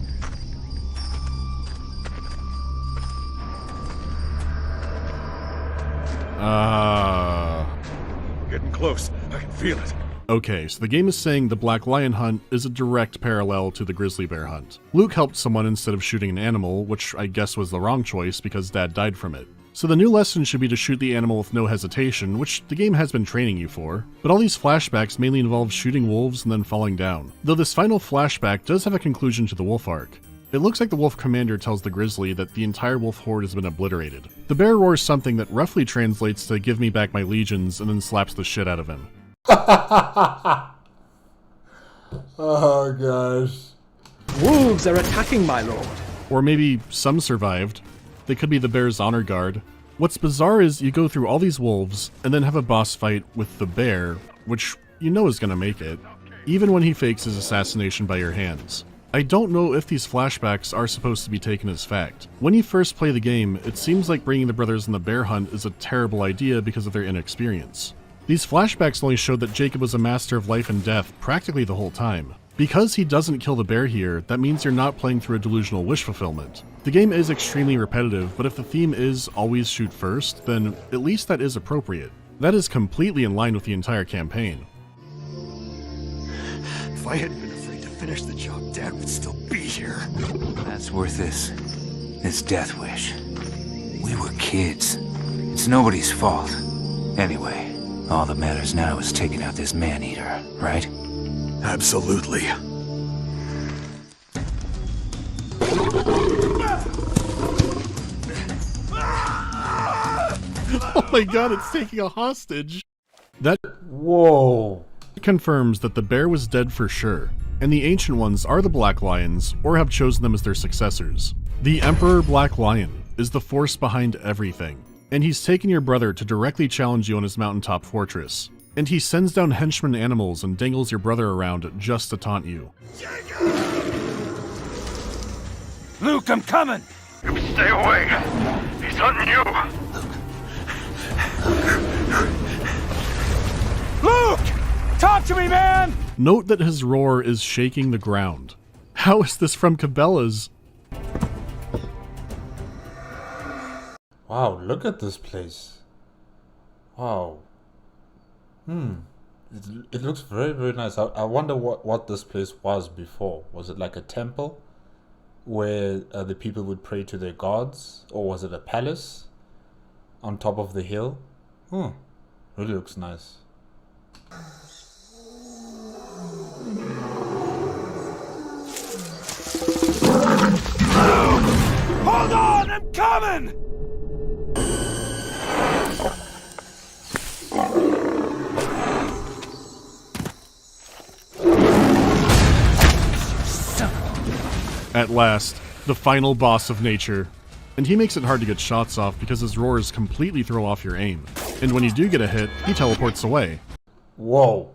Getting close. I can feel it. Okay, so the game is saying the black lion hunt is a direct parallel to the grizzly bear hunt. Luke helped someone instead of shooting an animal, which I guess was the wrong choice because Dad died from it. So the new lesson should be to shoot the animal with no hesitation, which the game has been training you for. But all these flashbacks mainly involve shooting wolves and then falling down. Though this final flashback does have a conclusion to the wolf arc. It looks like the wolf commander tells the grizzly that the entire wolf horde has been obliterated. The bear roars something that roughly translates to "give me back my legions" and then slaps the shit out of him. Oh gosh. Wolves are attacking, my lord. Or maybe some survived. They could be the bear's honor guard. What's bizarre is you go through all these wolves and then have a boss fight with the bear, which you know is gonna make it, even when he fakes his assassination by your hands. I don't know if these flashbacks are supposed to be taken as fact. When you first play the game, it seems like bringing the brothers in the bear hunt is a terrible idea because of their inexperience. These flashbacks only showed that Jacob was a master of life and death practically the whole time. Because he doesn't kill the bear here, that means you're not playing through a delusional wish fulfillment. The game is extremely repetitive, but if the theme is always shoot first, then at least that is appropriate. That is completely in line with the entire campaign. If I hadn't been afraid to finish the job, Dad would still be here. That's worth this death wish. We were kids. It's nobody's fault. Anyway, all that matters now is taking out this man-eater, right? Absolutely. Oh my god, it's taking a hostage! That Whoa. confirms that the bear was dead for sure, and the Ancient Ones are the Black Lions, or have chosen them as their successors. The Emperor Black Lion is the force behind everything, and he's taken your brother to directly challenge you on his mountaintop fortress. And he sends down henchmen animals and dangles your brother around just to taunt you. Luke, I'm coming! Stay away! He's hunting you! Luke! Talk to me, man! Note that his roar is shaking the ground. How is this from Cabela's? Wow, look at this place. Wow. It looks very, very nice. I wonder what this place was before. Was it like a temple where the people would pray to their gods? Or was it a palace on top of the hill? Really looks nice. Hold on, I'm coming! At last, the final boss of nature. And he makes it hard to get shots off because his roars completely throw off your aim. And when you do get a hit, he teleports away. Whoa.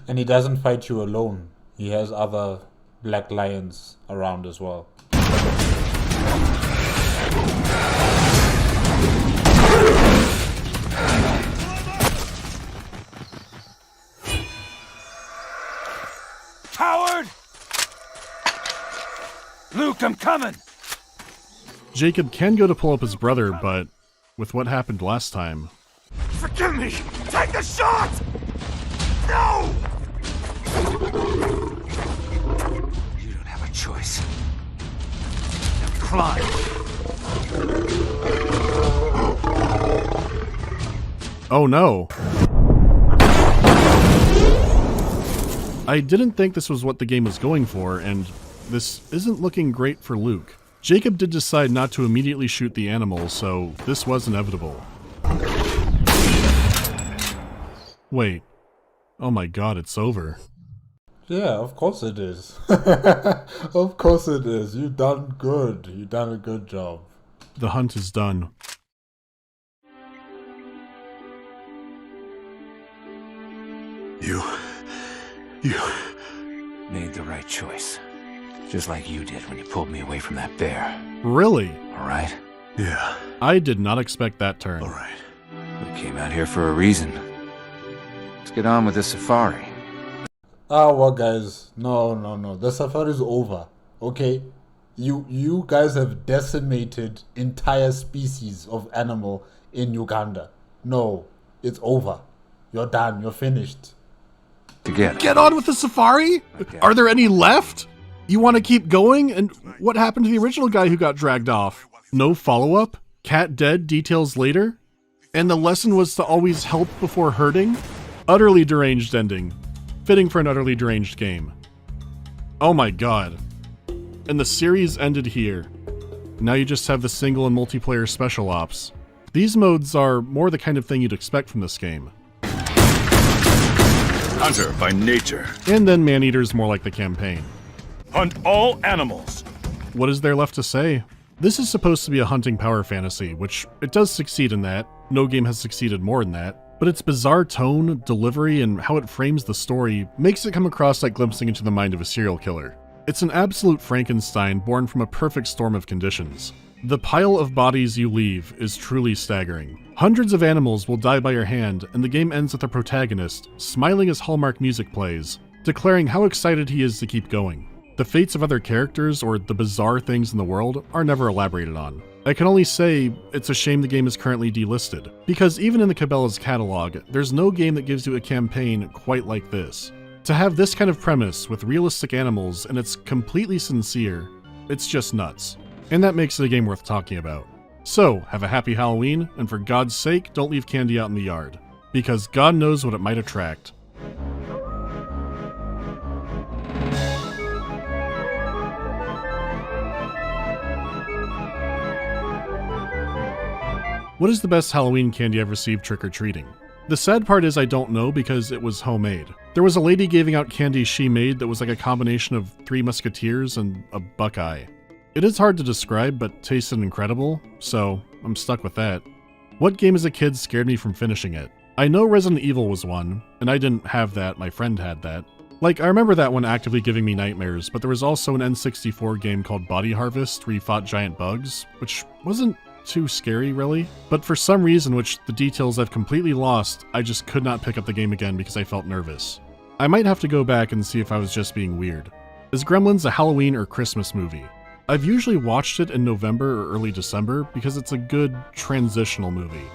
And he doesn't fight you alone. He has other black lions around as well. Coward! Luke, I'm coming! Jacob can go to pull up his brother, but with what happened last time... Forgive me! Take the shot! No! You don't have a choice. Now climb! Oh no! I didn't think this was what the game was going for, and this isn't looking great for Luke. Jacob did decide not to immediately shoot the animal, so this was inevitable. Wait. Oh my god, it's over. Yeah, of course it is. Of course it is. You done good. You done a good job. The hunt is done. You Made the right choice. Just like you did when you pulled me away from that bear. Really? Alright? Yeah. I did not expect that turn. Alright. We came out here for a reason. Let's get on with the safari. Well, guys, no. The safari is over. Okay, you guys have decimated entire species of animal in Uganda. No, it's over. You're done. You're finished. Get on with the safari? Okay. Are there any left? You want to keep going? And what happened to the original guy who got dragged off? No follow-up? Cat dead, details later? And the lesson was to always help before hurting? Utterly deranged ending. Fitting for an utterly deranged game. Oh my god. And the series ended here. Now you just have the single and multiplayer special ops. These modes are more the kind of thing you'd expect from this game. Hunter by nature. And then Maneater's more like the campaign. Hunt all animals. What is there left to say? This is supposed to be a hunting power fantasy, which it does succeed in that. No game has succeeded more than that. But its bizarre tone, delivery, and how it frames the story makes it come across like glimpsing into the mind of a serial killer. It's an absolute Frankenstein born from a perfect storm of conditions. The pile of bodies you leave is truly staggering. Hundreds of animals will die by your hand, and the game ends with the protagonist, smiling as Hallmark music plays, declaring how excited he is to keep going. The fates of other characters or the bizarre things in the world are never elaborated on. I can only say it's a shame the game is currently delisted, because even in the Cabela's catalog, there's no game that gives you a campaign quite like this. To have this kind of premise with realistic animals and it's completely sincere, it's just nuts. And that makes it a game worth talking about. So, have a happy Halloween, and for God's sake, don't leave candy out in the yard, because God knows what it might attract. What is the best Halloween candy I've received trick-or-treating? The sad part is I don't know because it was homemade. There was a lady giving out candy she made that was like a combination of 3 Musketeers and a Buckeye. It is hard to describe, but tasted incredible, so I'm stuck with that. What game as a kid scared me from finishing it? I know Resident Evil was one, and I didn't have that, my friend had that. Like, I remember that one actively giving me nightmares, but there was also an N64 game called Body Harvest where you fought giant bugs, which wasn't too scary, really. But for some reason, which the details I've completely lost, I just could not pick up the game again because I felt nervous. I might have to go back and see if I was just being weird. Is Gremlins a Halloween or Christmas movie? I've usually watched it in November or early December because it's a good transitional movie.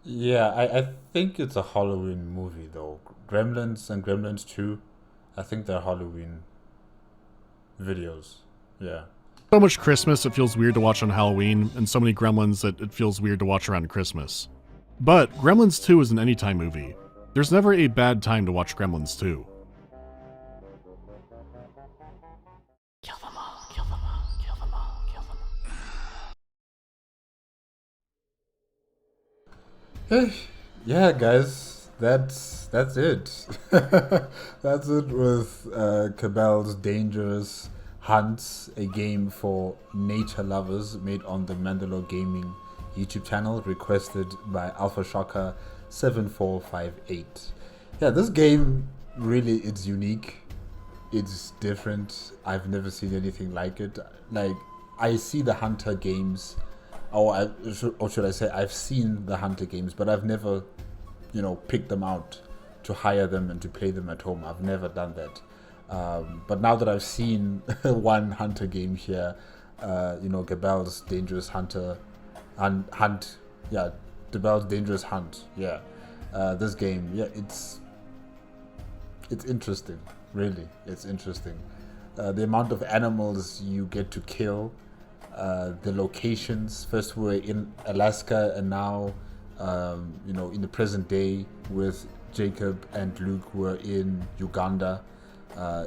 Yeah, I think it's a Halloween movie though. Gremlins and Gremlins 2, I think they're Halloween videos. Yeah. So much Christmas it feels weird to watch on Halloween, and so many Gremlins that it feels weird to watch around Christmas. But Gremlins 2 is an anytime movie. There's never a bad time to watch Gremlins 2. Kill them all, kill them all, kill them all, kill them all. Yeah, guys, that's it. That's it with Cabela's Dangerous Hunts, a game for nature lovers made on the MandaloreGaming YouTube channel, requested by Alpha Shocker 7458. Yeah, this game really is unique. It's different. I've never seen anything like it. Like, I see the Hunter games, or should I say, I've seen the Hunter games, but I've never, picked them out to hire them and to play them at home. I've never done that. But now that I've seen one Hunter game here, Cabela's Dangerous Cabela's Dangerous Hunt, this game, it's interesting, really, it's interesting. The amount of animals you get to kill, the locations. First we were in Alaska, and now, in the present day with Jacob and Luke, we're in Uganda.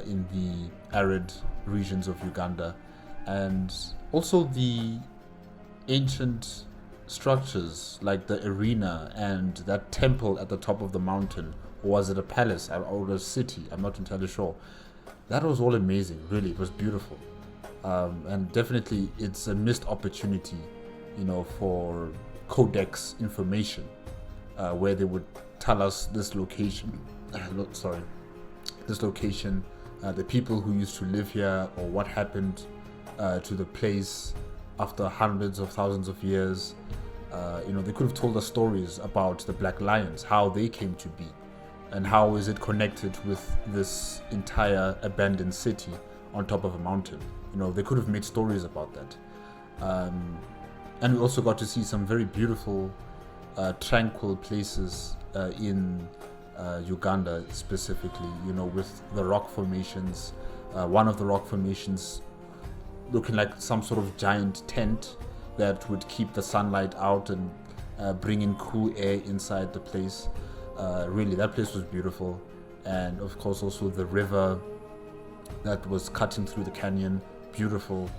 In the arid regions of Uganda, and also the ancient structures like the arena and that temple at the top of the mountain, or was it a palace or a city? I'm not entirely sure. That was all amazing, really. It was beautiful, and definitely it's a missed opportunity, for Codex information, where they would tell us this location. This location, the people who used to live here, or what happened to the place after hundreds of thousands of years. They could have told us stories about the Black Lions, how they came to be, and how is it connected with this entire abandoned city on top of a mountain? You know, they could have made stories about that. And we also got to see some very beautiful, tranquil places in Uganda specifically, you know, with the rock formations. One of the rock formations looking like some sort of giant tent that would keep the sunlight out and bring in cool air inside the place. Really, that place was beautiful. And of course also the river that was cutting through the canyon. Beautiful,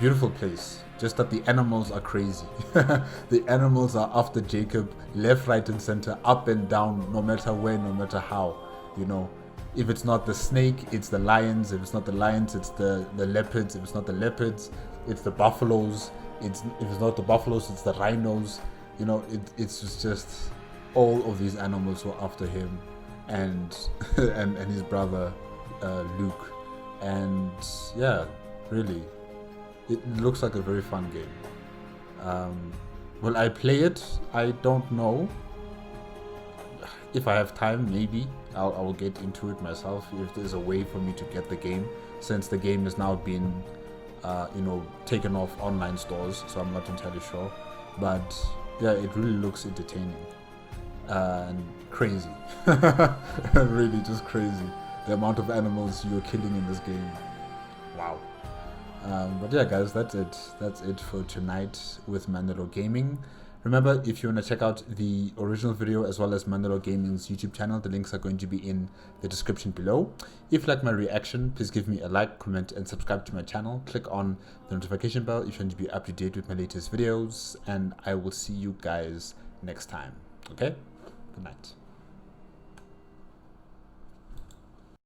beautiful place. Just that the animals are crazy. The animals are after Jacob, left, right, and center, up and down, no matter where, no matter how. You know, if it's not the snake, it's the lions. If it's not the lions, it's the leopards. If it's not the leopards, it's the buffaloes. If it's not the buffaloes, it's the rhinos. You know, it's just all of these animals were after him, and and his brother Luke. And yeah, really, it looks like a very fun game. Will I play it? I don't know. If I have time, maybe I will get into it myself, if there's a way for me to get the game, since the game is now being you know, taken off online stores, so I'm not entirely sure. But yeah, it really looks entertaining and crazy. Really just crazy, the amount of animals you're killing in this game. Wow. But yeah, guys, that's it for tonight with MandaloreGaming. Remember, if you want to check out the original video as well as MandaloreGaming's YouTube channel, the links are going to be in the description below. If you like my reaction, please give me a like, comment, and subscribe to my channel. Click on the notification bell if you want to be up to date with my latest videos, and I will see you guys next time. Okay? Good night.